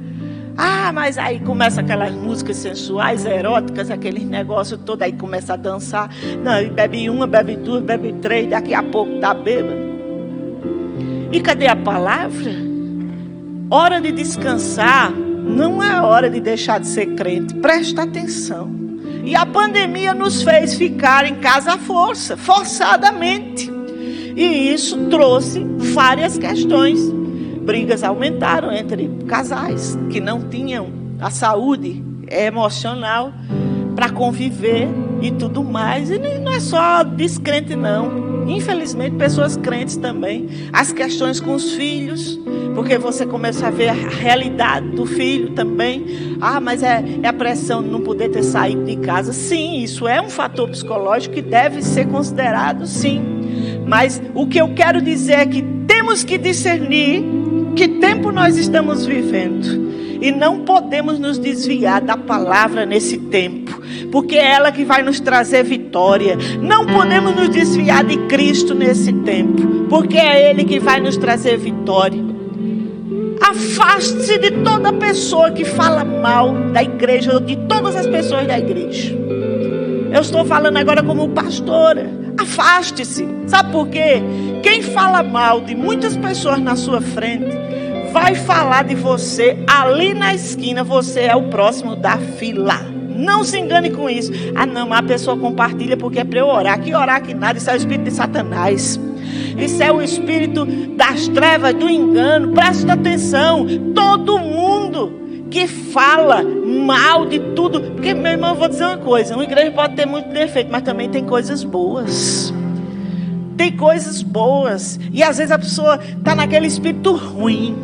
Mas aí começa aquelas músicas sensuais, eróticas, aqueles negócios todos. Aí começa a dançar. Não, bebe uma, bebe duas, bebe três. Daqui a pouco está bêbado. E cadê a palavra? Hora de descansar. Não é hora de deixar de ser crente. Presta atenção. E a pandemia nos fez ficar em casa à força, forçadamente. E isso trouxe várias questões. Brigas aumentaram entre casais que não tinham a saúde emocional para conviver e tudo mais. E não é só descrente, não. Infelizmente, pessoas crentes também. As questões com os filhos, porque você começa a ver a realidade do filho também. Mas é a pressão de não poder ter saído de casa. Sim, isso é um fator psicológico que deve ser considerado, sim. Mas o que eu quero dizer é que temos que discernir que tempo nós estamos vivendo. E não podemos nos desviar da palavra nesse tempo, porque é ela que vai nos trazer vitória. Não podemos nos desviar de Cristo nesse tempo, porque é Ele que vai nos trazer vitória. Afaste-se de toda pessoa que fala mal da igreja, ou de todas as pessoas da igreja. Eu estou falando agora como pastora. Afaste-se. Sabe por quê? Quem fala mal de muitas pessoas na sua frente vai falar de você ali na esquina. Você é o próximo da fila. Não se engane com isso. Não, mas a pessoa compartilha porque é para eu orar. Que orar que nada, isso é o espírito de Satanás. Isso é o espírito das trevas, do engano. Presta atenção. Todo mundo que fala mal de tudo. Porque, meu irmão, eu vou dizer uma coisa. Uma igreja pode ter muito defeito, mas também tem coisas boas. Tem coisas boas. E às vezes a pessoa está naquele espírito ruim.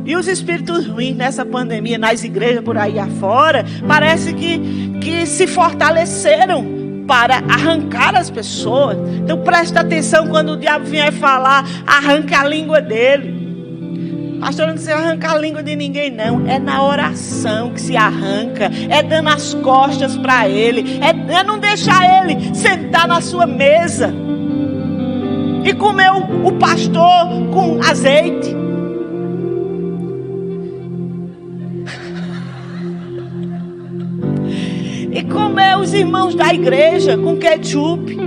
E os espíritos ruins nessa pandemia, nas igrejas por aí afora, parece que se fortaleceram para arrancar as pessoas. Então presta atenção quando o diabo vier falar, arranca a língua dele. Pastor, não precisa arrancar a língua de ninguém, não. É na oração que se arranca. É dando as costas para Ele. É não deixar Ele sentar na sua mesa e comer o pastor com azeite. E comer os irmãos da igreja com ketchup.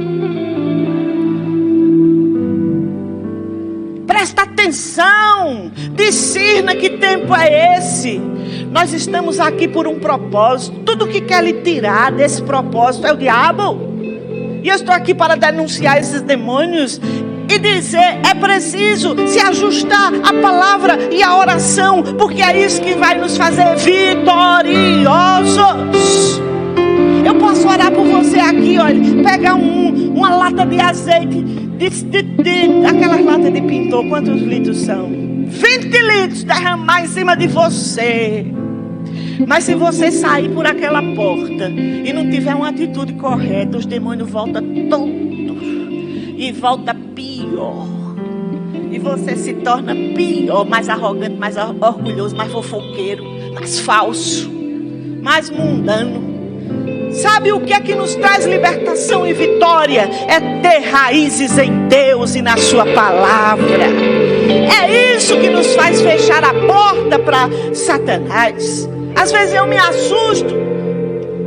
Presta atenção, discirna que tempo é esse. Nós estamos aqui por um propósito. Tudo que quer lhe tirar desse propósito é o diabo. E eu estou aqui para denunciar esses demônios e dizer, é preciso se ajustar à palavra e à oração, porque é isso que vai nos fazer vitoriosos. Eu posso orar por você aqui, olha, pegar uma lata de azeite, aquelas latas de pintor, quantos litros são? 20 litros, derramar em cima de você. Mas se você sair por aquela porta e não tiver uma atitude correta, os demônios voltam todos e volta pior. E você se torna pior, mais arrogante, mais orgulhoso, mais fofoqueiro, mais falso, mais mundano. Sabe o que é que nos traz libertação e vitória? É ter raízes em Deus e na sua palavra. É isso que nos faz fechar a porta para Satanás. Às vezes eu me assusto,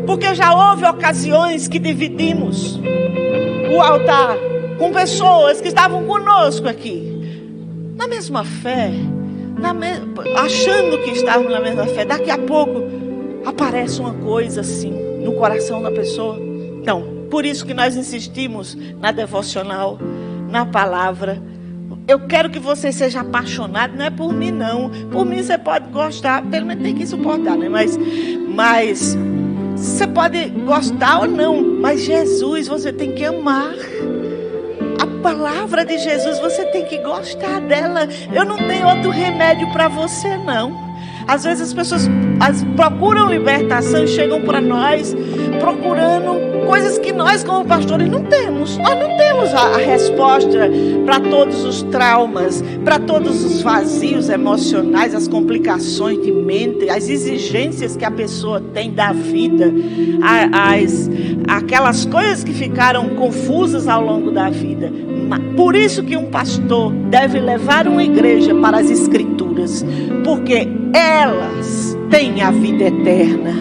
porque já houve ocasiões que dividimos o altar com pessoas que estavam conosco aqui, na mesma fé, achando que estavam na mesma fé. Daqui a pouco aparece uma coisa assim no coração da pessoa. Não, por isso que nós insistimos na devocional, na palavra. Eu quero que você seja apaixonado, não é por mim não. Por mim você pode gostar, pelo menos tem que suportar, né? Mas você pode gostar ou não, mas Jesus você tem que amar. A palavra de Jesus você tem que gostar dela. Eu não tenho outro remédio para você não. Às vezes as pessoas procuram libertação e chegam para nós procurando coisas que nós como pastores não temos. Nós não temos a resposta para todos os traumas, para todos os vazios emocionais, as complicações de mente, as exigências que a pessoa tem da vida, aquelas coisas que ficaram confusas ao longo da vida. Por isso que um pastor deve levar uma igreja para as Escrituras, porque elas têm a vida eterna,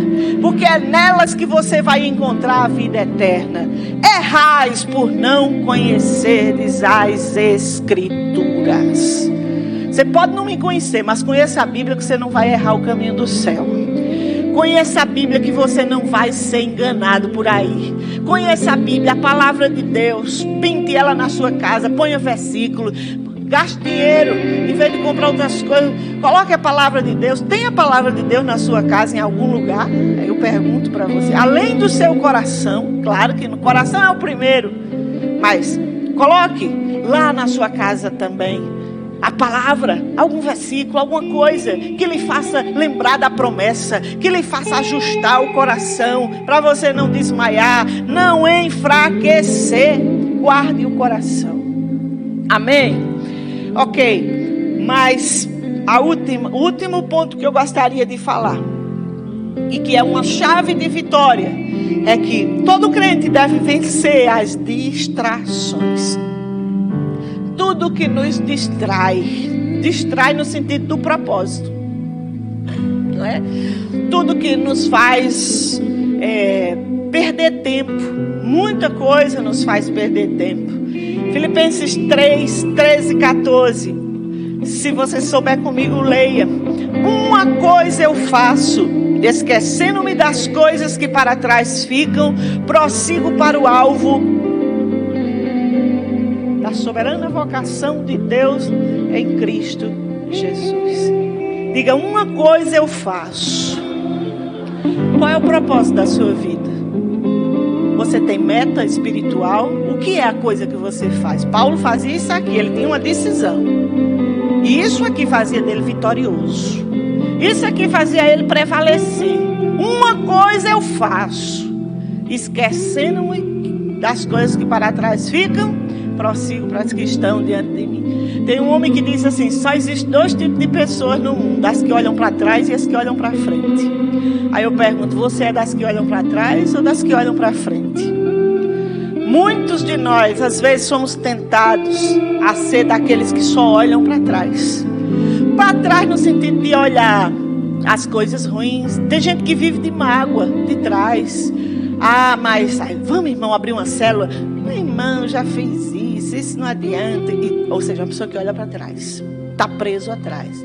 porque é nelas que você vai encontrar a vida eterna. Errais por não conheceres as Escrituras. Você pode não me conhecer, mas conheça a Bíblia que você não vai errar o caminho do céu. Conheça a Bíblia que você não vai ser enganado por aí. Conheça a Bíblia, a palavra de Deus. Pinte ela na sua casa, ponha versículo. Gaste dinheiro, em vez de comprar outras coisas, coloque a palavra de Deus. Tem a palavra de Deus na sua casa em algum lugar? Eu pergunto para você. Além do seu coração, claro que no coração é o primeiro, mas coloque lá na sua casa também a palavra, algum versículo, alguma coisa que lhe faça lembrar da promessa, que lhe faça ajustar o coração, para você não desmaiar, não enfraquecer. Guarde o coração. Amém? Ok, mas o último ponto que eu gostaria de falar, e que é uma chave de vitória, é que todo crente deve vencer as distrações. Tudo que nos distrai no sentido do propósito, não é? Tudo que nos faz perder tempo, muita coisa nos faz perder tempo. Filipenses 3, 13 e 14. Se você souber comigo, leia. Uma coisa eu faço, esquecendo-me das coisas que para trás ficam, prossigo para o alvo da soberana vocação de Deus em Cristo Jesus. Diga, uma coisa eu faço. Qual é o propósito da sua vida? Você tem meta espiritual? O que é a coisa que você faz? Paulo fazia isso aqui, ele tinha uma decisão. E isso aqui fazia dele vitorioso. Isso aqui fazia ele prevalecer. Uma coisa eu faço, esquecendo-me das coisas que para trás ficam, prossigo para as que estão diante de mim. Tem um homem que diz assim: só existem 2 tipos de pessoas no mundo, as que olham para trás e as que olham para frente. Aí eu pergunto: você é das que olham para trás ou das que olham para frente? Muitos de nós, às vezes, somos tentados a ser daqueles que só olham para trás. Para trás no sentido de olhar as coisas ruins. Tem gente que vive de mágoa, de trás. Ah, mas vamos, irmão, abrir uma célula. Meu irmão, já fez isso não adianta. Ou seja, uma pessoa que olha para trás, está preso atrás.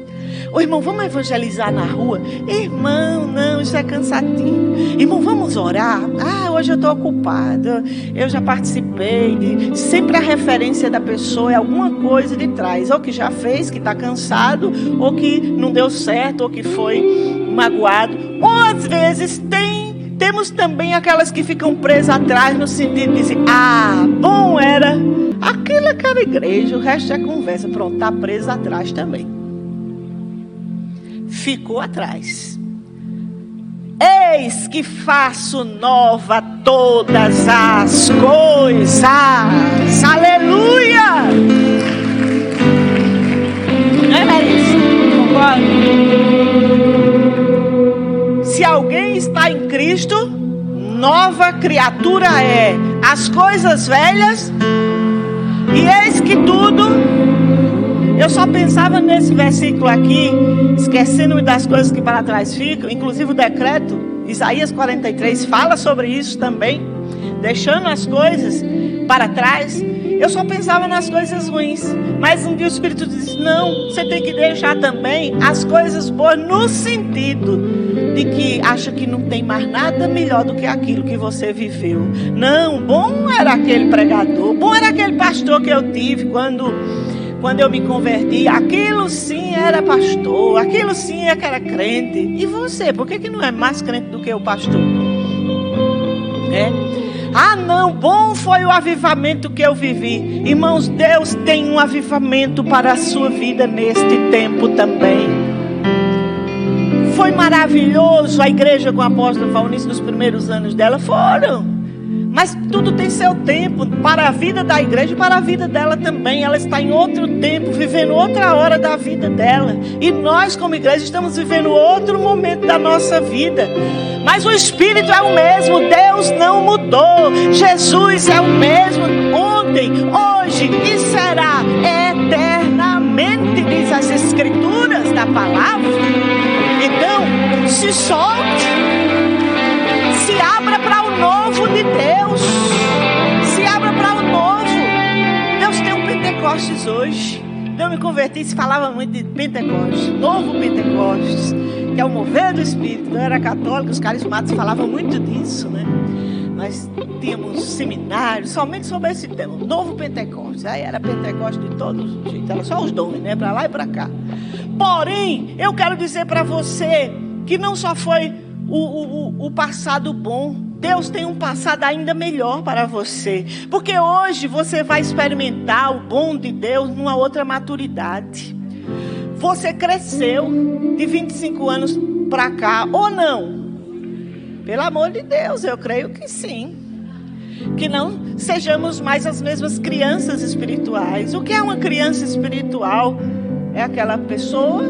Ô irmão, vamos evangelizar na rua? Irmão, não, isso é cansativo. Irmão, vamos orar? Ah, hoje eu estou ocupado, eu já participei. Sempre a referência da pessoa é alguma coisa de trás. Ou que já fez, que está cansado, ou que não deu certo, ou que foi magoado. Ou às vezes temos também aquelas que ficam presas atrás no sentido de dizer: ah, bom era aquela igreja, o resto é conversa. Pronto, está presa atrás também. Ficou atrás. Eis que faço nova todas as coisas. Aleluia! Não é isso? Concorda? Se alguém está em Cristo, nova criatura é. As coisas velhas, e eis que tudo. Eu só pensava nesse versículo aqui, esquecendo-me das coisas que para trás ficam. Inclusive o decreto, Isaías 43, fala sobre isso também. Deixando as coisas para trás. Eu só pensava nas coisas ruins. Mas um dia o Espírito disse: não, você tem que deixar também as coisas boas, no sentido de que acha que não tem mais nada melhor do que aquilo que você viveu. Não, bom era aquele pregador, bom era aquele pastor que eu tive quando eu me converti. Aquilo sim era pastor, aquilo sim é que era crente. E você, por que não é mais crente do que o pastor? Ah não, bom foi o avivamento que eu vivi. Irmãos, Deus tem um avivamento para a sua vida neste tempo também. Foi maravilhoso a igreja com o apóstolo Valnice nos primeiros anos dela, foram. Mas tudo tem seu tempo, para a vida da igreja e para a vida dela também. Ela está em outro tempo, vivendo outra hora da vida dela. E nós como igreja estamos vivendo outro momento da nossa vida. Mas o Espírito é o mesmo, Deus não mudou. Jesus é o mesmo ontem, hoje e será eternamente, diz as Escrituras da palavra. Então, se solte, se abra para o novo de Deus, se abra para o novo. Deus tem um Pentecostes hoje. Eu me converti, se falava muito de Pentecostes, novo Pentecostes, que é o mover do Espírito. Eu era católico, os carismáticos falavam muito disso, né? Nós tínhamos seminários somente sobre esse tema, novo Pentecostes. Aí era Pentecostes de todos os jeitos, era só os dons, né? Para lá e para cá. Porém, eu quero dizer para você que não só foi o passado bom, Deus tem um passado ainda melhor para você. Porque hoje você vai experimentar o bom de Deus numa outra maturidade. Você cresceu de 25 anos para cá, ou não? Pelo amor de Deus, eu creio que sim. Que não sejamos mais as mesmas crianças espirituais. O que é uma criança espiritual? É aquela pessoa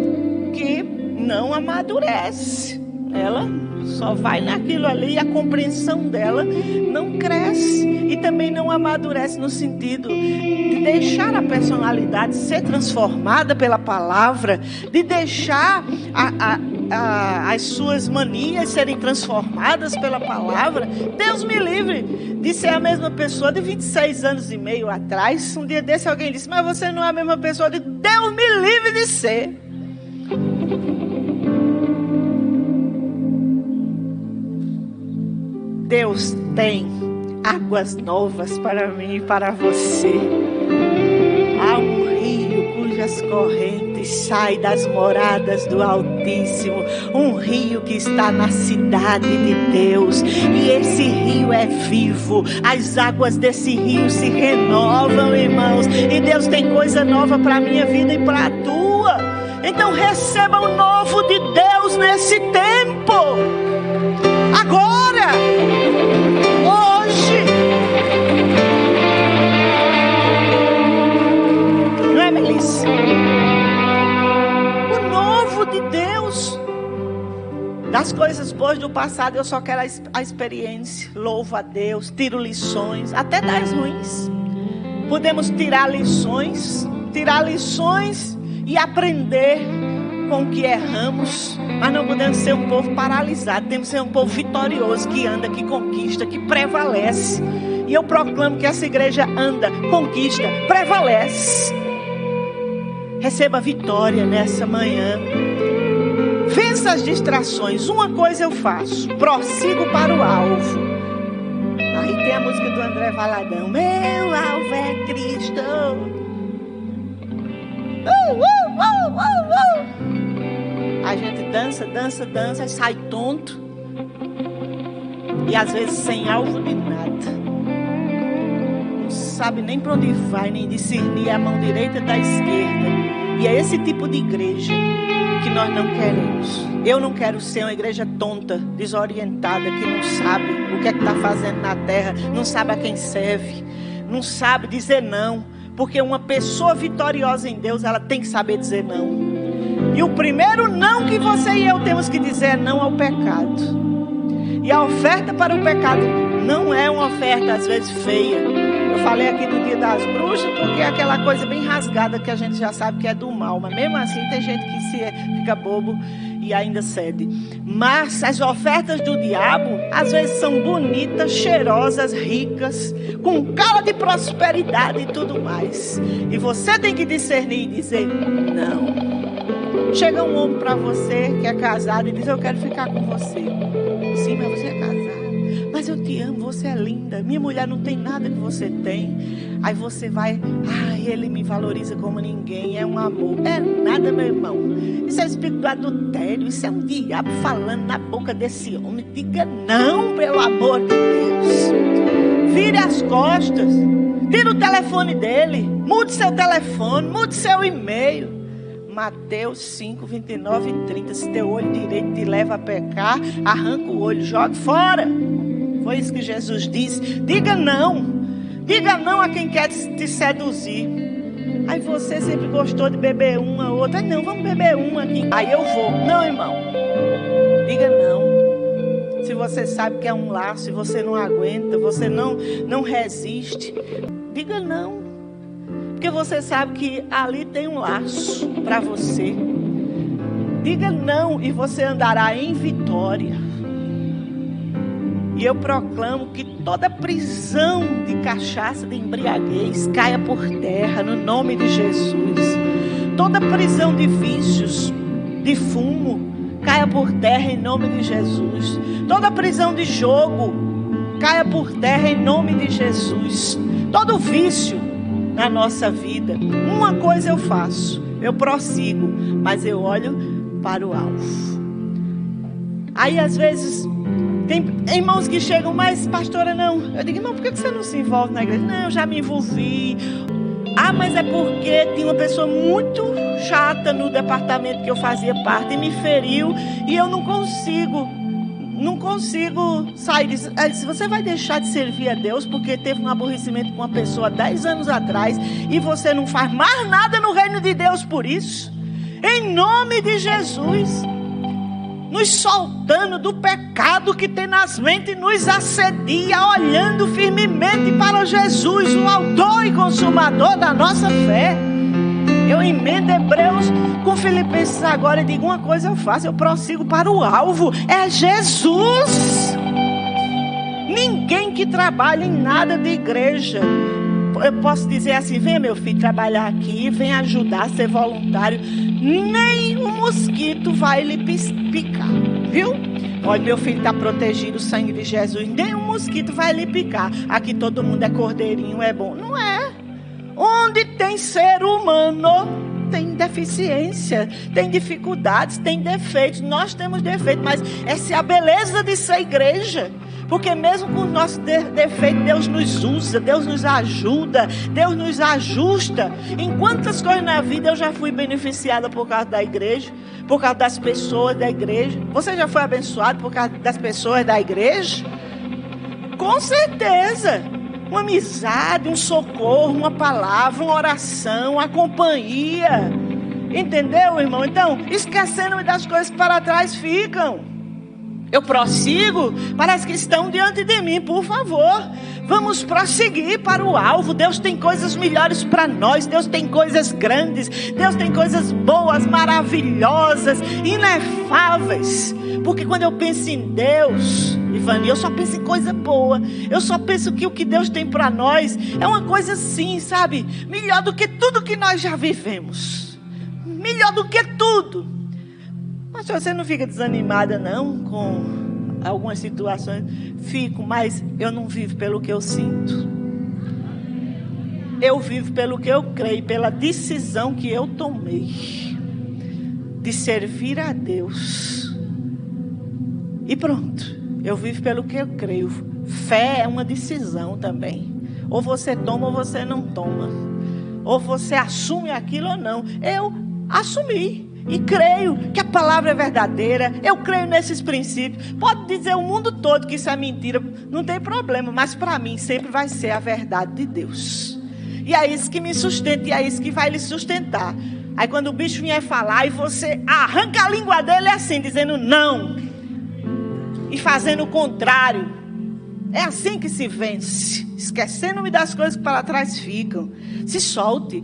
que não amadurece. Ela só vai naquilo ali e a compreensão dela não cresce. E também não amadurece no sentido de deixar a personalidade ser transformada pela palavra, de deixar as suas manias serem transformadas pela palavra. Deus me livre de ser a mesma pessoa de 26 anos e meio atrás. Um dia desse alguém disse: mas você não é a mesma pessoa. Eu digo: Deus me livre de ser. Deus tem águas novas para mim e para você. Há um rio cujas correntes saem das moradas do Altíssimo. Um rio que está na cidade de Deus. E esse rio é vivo. As águas desse rio se renovam, irmãos. E Deus tem coisa nova para a minha vida e para a tua. Então receba o novo de Deus nesse tempo. Agora, hoje. Não é, Melissa? depois do passado eu só quero a experiência. Louvo a Deus, tiro lições, até das ruins. Podemos tirar lições e aprender com o que erramos, mas não podemos ser um povo paralisado. Temos que ser um povo vitorioso, que anda, que conquista, que prevalece. E eu proclamo que essa igreja anda, conquista, prevalece. Receba vitória nessa manhã. Vença as distrações. Uma coisa eu faço: prossigo para o alvo. Aí tem a música do André Valadão: meu alvo é Cristo. A gente dança, sai tonto. E às vezes sem alvo nem nada. Não sabe nem para onde vai, nem discernir a mão direita da esquerda. E é esse tipo de igreja que nós não queremos. Eu não quero ser uma igreja tonta, desorientada, que não sabe o que é que está fazendo na terra, não sabe a quem serve, não sabe dizer não. Porque uma pessoa vitoriosa em Deus, ela tem que saber dizer não. E o primeiro não que você e eu temos que dizer é não ao pecado. E a oferta para o pecado não é uma oferta às vezes feia. Eu falei aqui do Dia das Bruxas porque é aquela coisa bem rasgada que a gente já sabe que é do mal. Mas mesmo assim tem gente que fica bobo e ainda cede. Mas as ofertas do diabo às vezes são bonitas, cheirosas, ricas, com cara de prosperidade e tudo mais. E você tem que discernir e dizer não. Chega um homem para você que é casado e diz: eu quero ficar com você. Sim, mas você é casado. Mas eu te amo, você é linda. Minha mulher não tem nada que você tem. Aí você vai: ai, ele me valoriza como ninguém. É um amor. É nada, meu irmão. Isso é espírito do adultério. Isso é um diabo falando na boca desse homem. Diga não, pelo amor de Deus. Vire as costas. Tira o telefone dele. Mude seu telefone. Mude seu e-mail. Mateus 5, 29 e 30. Se teu olho direito te leva a pecar, arranca o olho, jogue fora. Foi isso que Jesus disse. Diga não. Diga não a quem quer te seduzir. Aí você sempre gostou de beber uma, outra. Não, vamos beber uma aqui. Aí eu vou. Não, irmão. Diga não. Se você sabe que é um laço e você não aguenta, você não resiste, diga não. Porque você sabe que ali tem um laço para você. Diga não e você andará em vitória. E eu proclamo que toda prisão de cachaça, de embriaguez, caia por terra no nome de Jesus. Toda prisão de vícios, de fumo, caia por terra em nome de Jesus. Toda prisão de jogo, caia por terra em nome de Jesus. Todo vício na nossa vida, uma coisa eu faço: eu prossigo, mas eu olho para o alvo. Aí às vezes tem irmãos que chegam: mas pastora, não. Eu digo: irmão, por que você não se envolve na igreja? Não, eu já me envolvi. Ah, mas é porque tinha uma pessoa muito chata no departamento que eu fazia parte e me feriu e eu não consigo sair disso. Se você vai deixar de servir a Deus porque teve um aborrecimento com uma pessoa 10 anos atrás e você não faz mais nada no reino de Deus por isso, em nome de Jesus, nos soltando do pecado que tenazmente nos assedia, olhando firmemente para Jesus, o autor e consumador da nossa fé. Eu emendo Hebreus com Filipenses agora e digo: uma coisa eu faço, eu prossigo para o alvo, é Jesus. Ninguém que trabalha em nada de igreja, eu posso dizer assim: vem meu filho trabalhar aqui, vem ajudar, ser voluntário, nem um mosquito vai lhe picar, viu? Olha, meu filho está protegido, o sangue de Jesus, nem um mosquito vai lhe picar. Aqui todo mundo é cordeirinho, é bom. Não é. Onde tem ser humano, tem deficiência, tem dificuldades, tem defeitos. Nós temos defeitos, mas essa é a beleza de ser igreja. Porque mesmo com o nosso defeito, Deus nos usa, Deus nos ajuda, Deus nos ajusta. Em quantas coisas na vida eu já fui beneficiada por causa da igreja, por causa das pessoas da igreja. Você já foi abençoado por causa das pessoas da igreja? Com certeza. Uma amizade, um socorro, uma palavra, uma oração, a companhia. Entendeu, irmão? Então, esquecendo das coisas que para trás ficam. Eu prossigo, parece que estão diante de mim. Por favor, vamos prosseguir para o alvo. Deus tem coisas melhores para nós. Deus tem coisas grandes. Deus tem coisas boas, maravilhosas, inefáveis. Porque quando eu penso em Deus, Ivani, eu só penso em coisa boa. Eu só penso que o que Deus tem para nós é uma coisa assim, sabe? Melhor do que tudo que nós já vivemos. Melhor do que tudo. Mas você não fica desanimada não com algumas situações? Fico, mas eu não vivo pelo que eu sinto. Eu vivo pelo que eu creio, pela decisão que eu tomei de servir a Deus. E pronto, eu vivo pelo que eu creio. Fé é uma decisão também. Ou você toma ou você não toma. Ou você assume aquilo ou não. Eu assumi. E creio que a palavra é verdadeira. Eu creio nesses princípios. Pode dizer o mundo todo que isso é mentira. Não tem problema. Mas para mim sempre vai ser a verdade de Deus. E é isso que me sustenta. E é isso que vai lhe sustentar. Aí quando o bicho vier falar e você arranca a língua dele assim, dizendo não. E fazendo o contrário. É assim que se vence. Esquecendo-me das coisas que para trás ficam. Se solte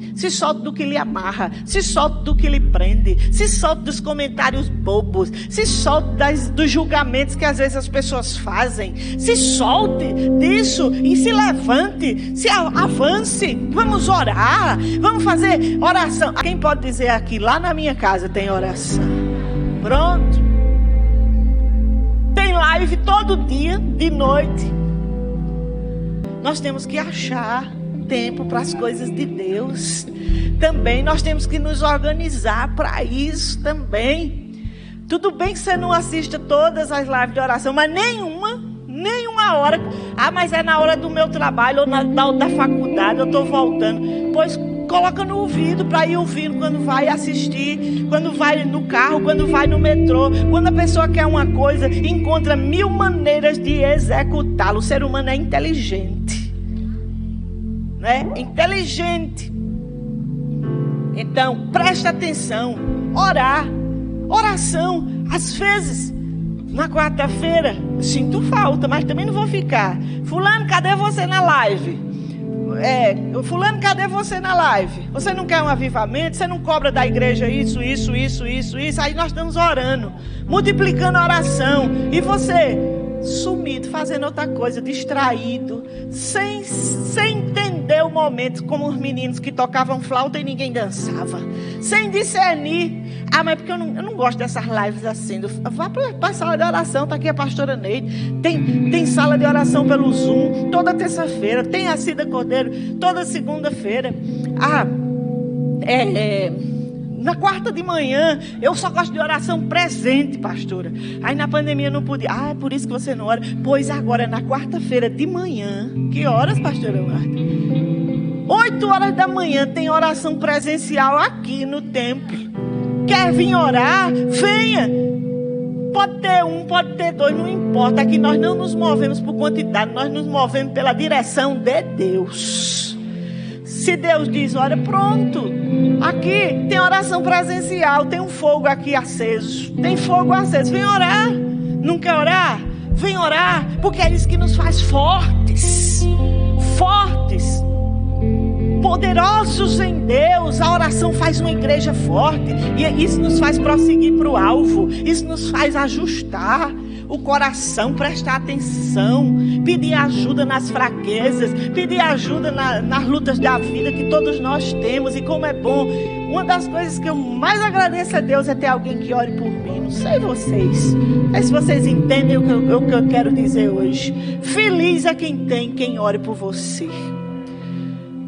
do que lhe amarra. Se solte do que lhe prende. Se solte dos comentários bobos. Se solte dos julgamentos que às vezes as pessoas fazem. Se solte disso e se levante. Se avance. Vamos orar. Vamos fazer oração. Quem pode dizer aqui, lá na minha casa tem oração? Pronto. Tem live todo dia, de noite. Nós temos que achar tempo para as coisas de Deus. Também nós temos que nos organizar para isso também. Tudo bem que você não assista todas as lives de oração, mas nenhuma hora. Ah, mas é na hora do meu trabalho ou da faculdade, eu estou voltando. Pois coloca no ouvido para ir ouvindo quando vai assistir, quando vai no carro, quando vai no metrô. Quando a pessoa quer uma coisa, encontra 1000 maneiras de executá-lo. O ser humano é inteligente, né? Inteligente. Então, preste atenção. Orar. Oração. Às vezes, na quarta-feira, sinto falta, mas também não vou ficar. Fulano, cadê você na live? Fulano, cadê você na live? Você não quer um avivamento? Você não cobra da igreja isso? Aí nós estamos orando, multiplicando a oração. E você, sumido, fazendo outra coisa, distraído, sem entender o momento, como os meninos que tocavam flauta e ninguém dançava, sem discernir. Ah, mas porque eu não gosto dessas lives assim. Vá para a sala de oração, está aqui a pastora Neide. Tem sala de oração pelo Zoom, toda terça-feira. Tem a Cida Cordeiro, toda segunda-feira. Na quarta de manhã, eu só gosto de oração presente, pastora. Aí na pandemia eu não podia. Ah, é por isso que você não ora. Pois agora, na quarta-feira de manhã. Que horas, pastora Marta? 8 horas da manhã tem oração presencial aqui no templo. Quer vir orar? Venha. Pode ter um, pode ter dois, não importa. Aqui nós não nos movemos por quantidade, nós nos movemos pela direção de Deus. Se Deus diz, olha, pronto. Aqui tem oração presencial, tem um fogo aqui aceso. Tem fogo aceso, vem orar. Não quer orar? Vem orar, porque é isso que nos faz fortes. Fortes. Poderosos em Deus. A oração faz uma igreja forte. E isso nos faz prosseguir para o alvo. Isso nos faz ajustar o coração, prestar atenção, pedir ajuda nas fraquezas, pedir ajuda nas lutas da vida que todos nós temos. E como é bom, uma das coisas que eu mais agradeço a Deus é ter alguém que ore por mim. Não sei vocês, mas se vocês entendem o que eu quero dizer hoje. Feliz é quem tem quem ore por você.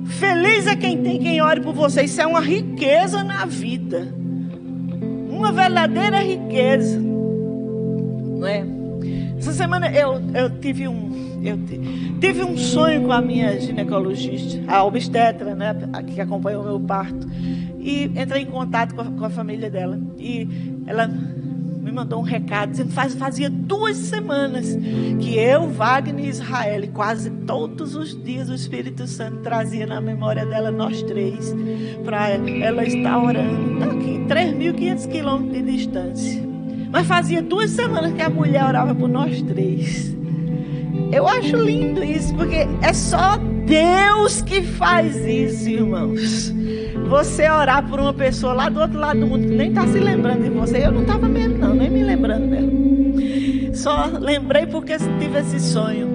Feliz é quem tem quem ore por você. Isso é uma riqueza na vida. Uma verdadeira riqueza. Não é? Essa semana eu tive um sonho com a minha ginecologista, a obstetra, né, que acompanhou o meu parto. E entrei em contato com a família dela. E ela me mandou um recado dizendo que fazia 2 semanas que eu, Wagner e Israel, quase todos os dias o Espírito Santo trazia na memória dela nós 3 para ela estar orando. Está aqui, 3.500 quilômetros de distância. Mas fazia 2 semanas que a mulher orava por nós 3. Eu acho lindo isso, porque é só Deus que faz isso, irmãos. Você orar por uma pessoa lá do outro lado do mundo que nem está se lembrando de você. Eu não estava mesmo não, nem me lembrando dela. Só lembrei porque tive esse sonho.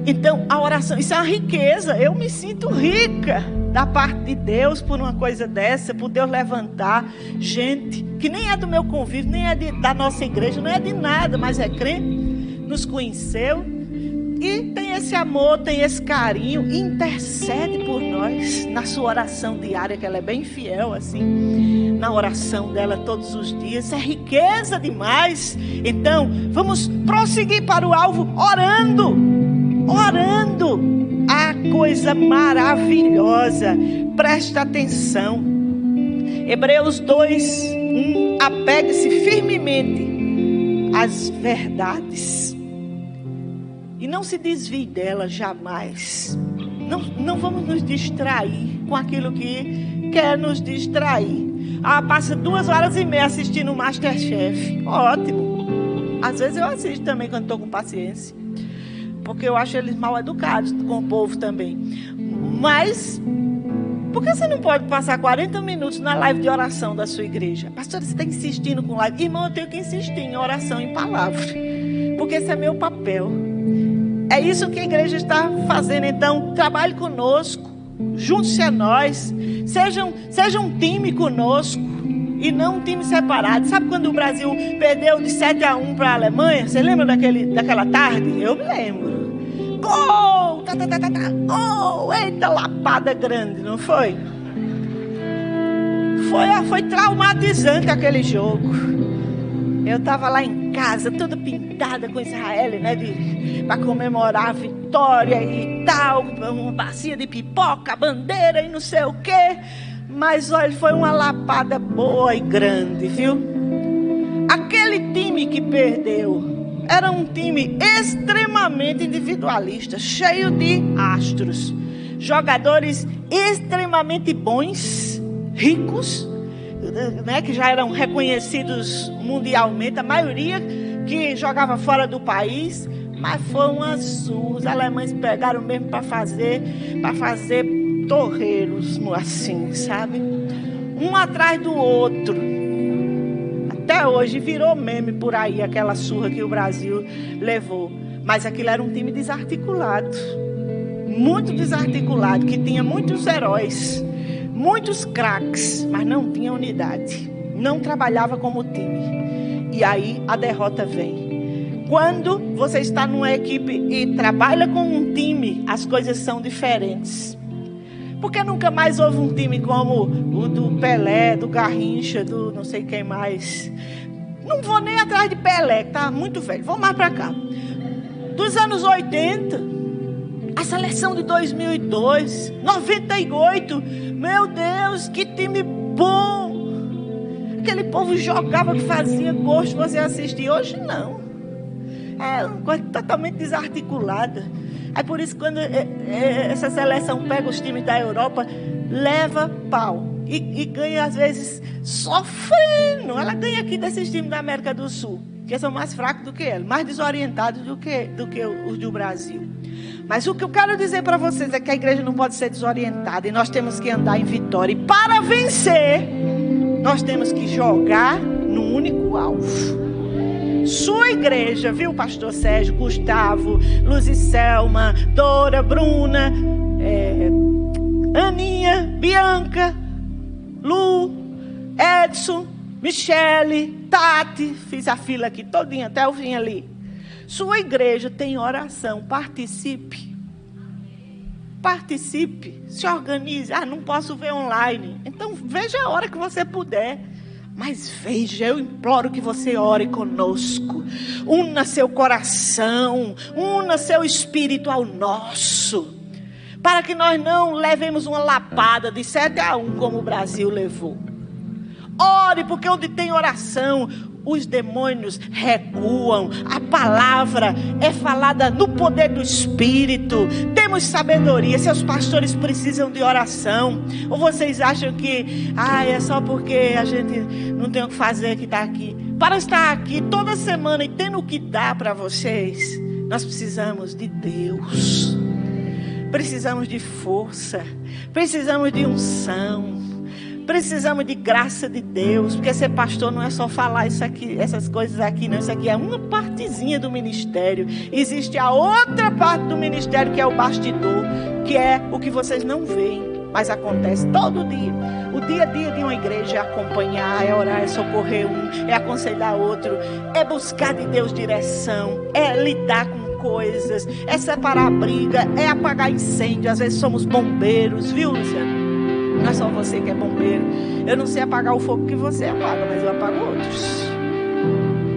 Então a oração, isso é uma riqueza. Eu me sinto rica da parte de Deus por uma coisa dessa, por Deus levantar gente que nem é do meu convívio, nem é da nossa igreja, não é de nada, mas é crente, nos conheceu e tem esse amor, tem esse carinho, intercede por nós na sua oração diária, que ela é bem fiel assim, na oração dela todos os dias. Isso é riqueza demais. Então vamos prosseguir para o alvo orando, a coisa maravilhosa. Presta atenção, Hebreus 2:1, apegue-se firmemente às verdades e não se desvie dela jamais. Não vamos nos distrair com aquilo que quer nos distrair. Passa 2h30 assistindo o MasterChef. Ótimo. Às vezes eu assisto também quando estou com paciência, porque eu acho eles mal educados com o povo também. Mas por que você não pode passar 40 minutos na live de oração da sua igreja? Pastor, você está insistindo com live. Irmão, eu tenho que insistir em oração, em palavra, porque esse é meu papel. É isso que a igreja está fazendo. Então, trabalhe conosco, junte-se a nós, seja um time conosco e não um time separado. Sabe quando o Brasil perdeu de 7-1 para a Alemanha? Você lembra daquela tarde? Eu me lembro. Gol! Gol! Eita, lapada grande, não foi? Foi traumatizante aquele jogo. Eu estava lá em casa, toda pintada com Israel, né? Para comemorar a vitória e tal, uma bacia de pipoca, bandeira e não sei o quê. Mas olha, foi uma lapada boa e grande, viu? Aquele time que perdeu era um time extremamente individualista, cheio de astros, jogadores extremamente bons, ricos, né, que já eram reconhecidos mundialmente, a maioria que jogava fora do país, mas foi uma surra. Os alemães pegaram mesmo para fazer torreiros, assim, sabe? Um atrás do outro. Até hoje virou meme por aí aquela surra que o Brasil levou. Mas aquilo era um time desarticulado, muito desarticulado, que tinha muitos heróis, muitos craques, mas não tinha unidade, não trabalhava como time. E aí a derrota vem. Quando você está numa equipe e trabalha com um time, as coisas são diferentes. Porque nunca mais houve um time como o do Pelé, do Garrincha, do não sei quem mais. Não vou nem atrás de Pelé, que está muito velho. Vou mais para cá. Dos anos 80, a seleção de 2002, 98. Meu Deus, que time bom. Aquele povo jogava que fazia gosto você assistir. Hoje não. É uma coisa totalmente desarticulada. É por isso que quando essa seleção pega os times da Europa, leva pau. E ganha às vezes sofrendo. Ela ganha aqui desses times da América do Sul, que são mais fracos do que ela, mais desorientados do que os do Brasil. Mas o que eu quero dizer para vocês é que a igreja não pode ser desorientada. E nós temos que andar em vitória. E para vencer, nós temos que jogar no único alvo. Sua igreja, viu, pastor Sérgio, Gustavo, Luz e Selma, Dora, Bruna, Aninha, Bianca, Lu, Edson, Michele, Tati, fiz a fila aqui todinha, até o fim ali. Sua igreja tem oração, participe. Participe, se organize. Não posso ver online. Então veja a hora que você puder. Mas veja, eu imploro que você ore conosco. Una seu coração, una seu espírito ao nosso, para que nós não levemos uma lapada de 7-1 como o Brasil levou. Ore, porque onde tem oração, os demônios recuam. A palavra é falada no poder do Espírito. Temos sabedoria. Seus pastores precisam de oração. Ou vocês acham que é só porque a gente não tem o que fazer que está aqui? Para estar aqui toda semana e tendo o que dar para vocês, nós precisamos de Deus. Precisamos de força. Precisamos de unção. Precisamos de graça de Deus. Porque ser pastor não é só falar isso aqui, essas coisas aqui, não. Isso aqui é uma partezinha do ministério. Existe a outra parte do ministério, que é o bastidor, que é o que vocês não veem, mas acontece todo dia. O dia a dia de uma igreja é acompanhar, é orar, é socorrer um, é aconselhar outro, é buscar de Deus direção, é lidar com coisas, é separar a briga, é apagar incêndio. Às vezes somos bombeiros, viu, Luciano? Não é só você que é bombeiro. Eu não sei apagar o fogo que você apaga, mas eu apago outros.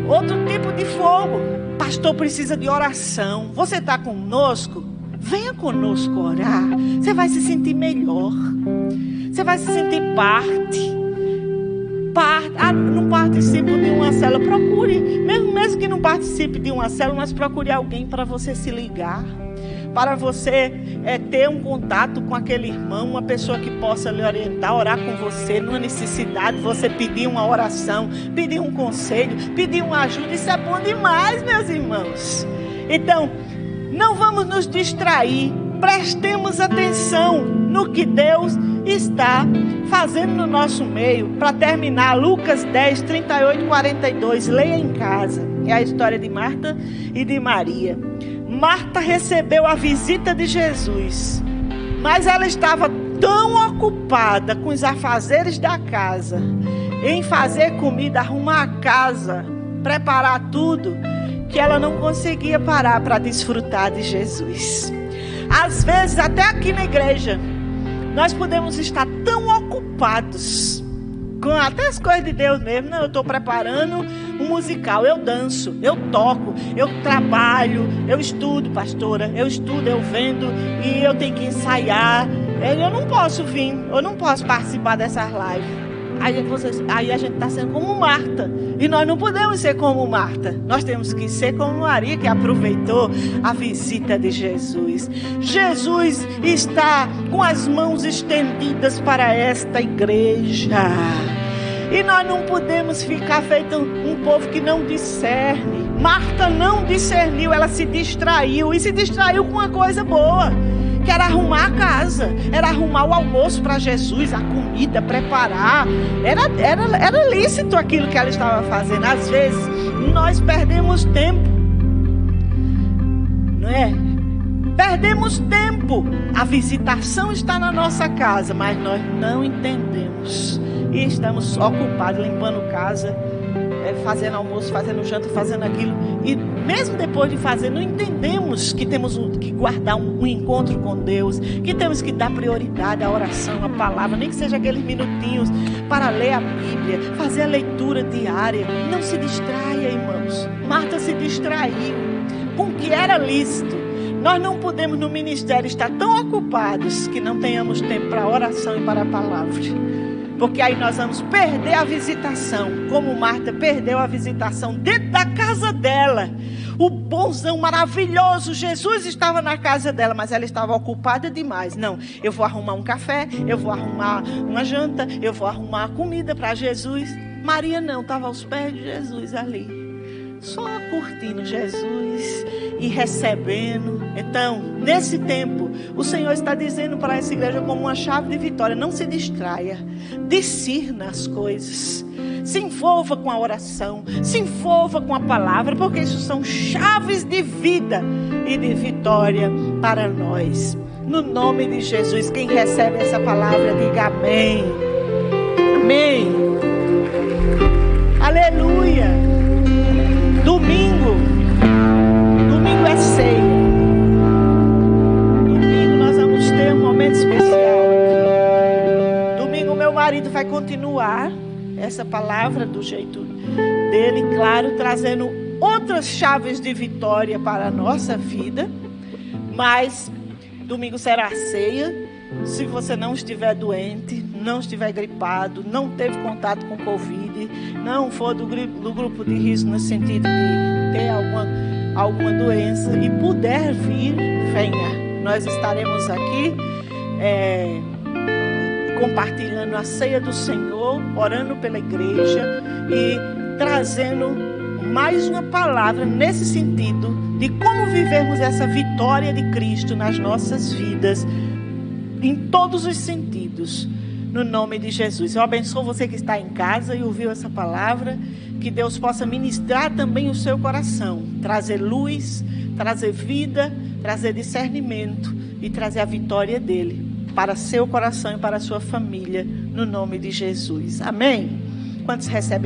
Outro tipo de fogo. Pastor precisa de oração. Você está conosco? Venha conosco orar. Você vai se sentir melhor. Você vai se sentir parte. Não participe de uma célula. Procure, mesmo que não participe de uma célula, mas procure alguém para você se ligar. Para você ter um contato com aquele irmão, uma pessoa que possa lhe orientar, orar com você, numa necessidade, você pedir uma oração, pedir um conselho, pedir uma ajuda. Isso é bom demais, meus irmãos. Então, não vamos nos distrair. Prestemos atenção no que Deus está fazendo no nosso meio. Para terminar, Lucas 10, 38 e 42. Leia em casa. É a história de Marta e de Maria. Marta recebeu a visita de Jesus, mas ela estava tão ocupada com os afazeres da casa, em fazer comida, arrumar a casa, preparar tudo, que ela não conseguia parar para desfrutar de Jesus. Às vezes, até aqui na igreja, nós podemos estar tão ocupados com até as coisas de Deus mesmo. Não, eu estou preparando um musical, eu danço, eu toco, eu trabalho, eu estudo, pastora, eu estudo, eu vendo, e eu tenho que ensaiar. Eu não posso vir, eu não posso participar dessas lives. Aí a gente está sendo como Marta. E nós não podemos ser como Marta. Nós temos que ser como Maria, que aproveitou a visita de Jesus. Jesus está com as mãos estendidas para esta igreja. E nós não podemos ficar feito um povo que não discerne. Marta não discerniu, ela se distraiu. E se distraiu com uma coisa boa, que era arrumar a casa, era arrumar o almoço para Jesus, a comida, preparar. Era lícito aquilo que ela estava fazendo. Às vezes, nós perdemos tempo, não é? Perdemos tempo. A visitação está na nossa casa, mas nós não entendemos. E estamos ocupados limpando casa, fazendo almoço, fazendo janta, fazendo aquilo. E mesmo depois de fazer, não entendemos que temos que guardar um encontro com Deus, que temos que dar prioridade à oração, à palavra, nem que seja aqueles minutinhos para ler a Bíblia, fazer a leitura diária. Não se distraia, irmãos. Marta se distraiu com o que era lícito. Nós não podemos no ministério estar tão ocupados que não tenhamos tempo para a oração e para a palavra. Porque aí nós vamos perder a visitação, como Marta perdeu a visitação dentro da casa dela. O bonzão maravilhoso, Jesus estava na casa dela, mas ela estava ocupada demais. Não, eu vou arrumar um café, eu vou arrumar uma janta, eu vou arrumar comida para Jesus. Maria não, estava aos pés de Jesus ali, só curtindo Jesus e recebendo. Então, nesse tempo, o Senhor está dizendo para essa igreja como uma chave de vitória: não se distraia, discirna as coisas, se envolva com a oração, se envolva com a palavra, porque isso são chaves de vida e de vitória para nós. No nome de Jesus, quem recebe essa palavra, diga amém. Amém. Aleluia. Domingo é ceia. Domingo nós vamos ter um momento especial aqui. Domingo meu marido vai continuar essa palavra do jeito dele, claro, trazendo outras chaves de vitória para a nossa vida. Mas domingo será a ceia. Se você não estiver doente, não estiver gripado, não teve contato com Covid, não for do grupo de risco no sentido de ter alguma doença e puder vir, venha. Nós estaremos aqui compartilhando a ceia do Senhor, orando pela igreja e trazendo mais uma palavra nesse sentido de como vivermos essa vitória de Cristo nas nossas vidas, em todos os sentidos, no nome de Jesus. Eu abençoo você que está em casa e ouviu essa palavra, que Deus possa ministrar também o seu coração, trazer luz, trazer vida, trazer discernimento e trazer a vitória dele para seu coração e para a sua família, no nome de Jesus. Amém? Quantos recebem a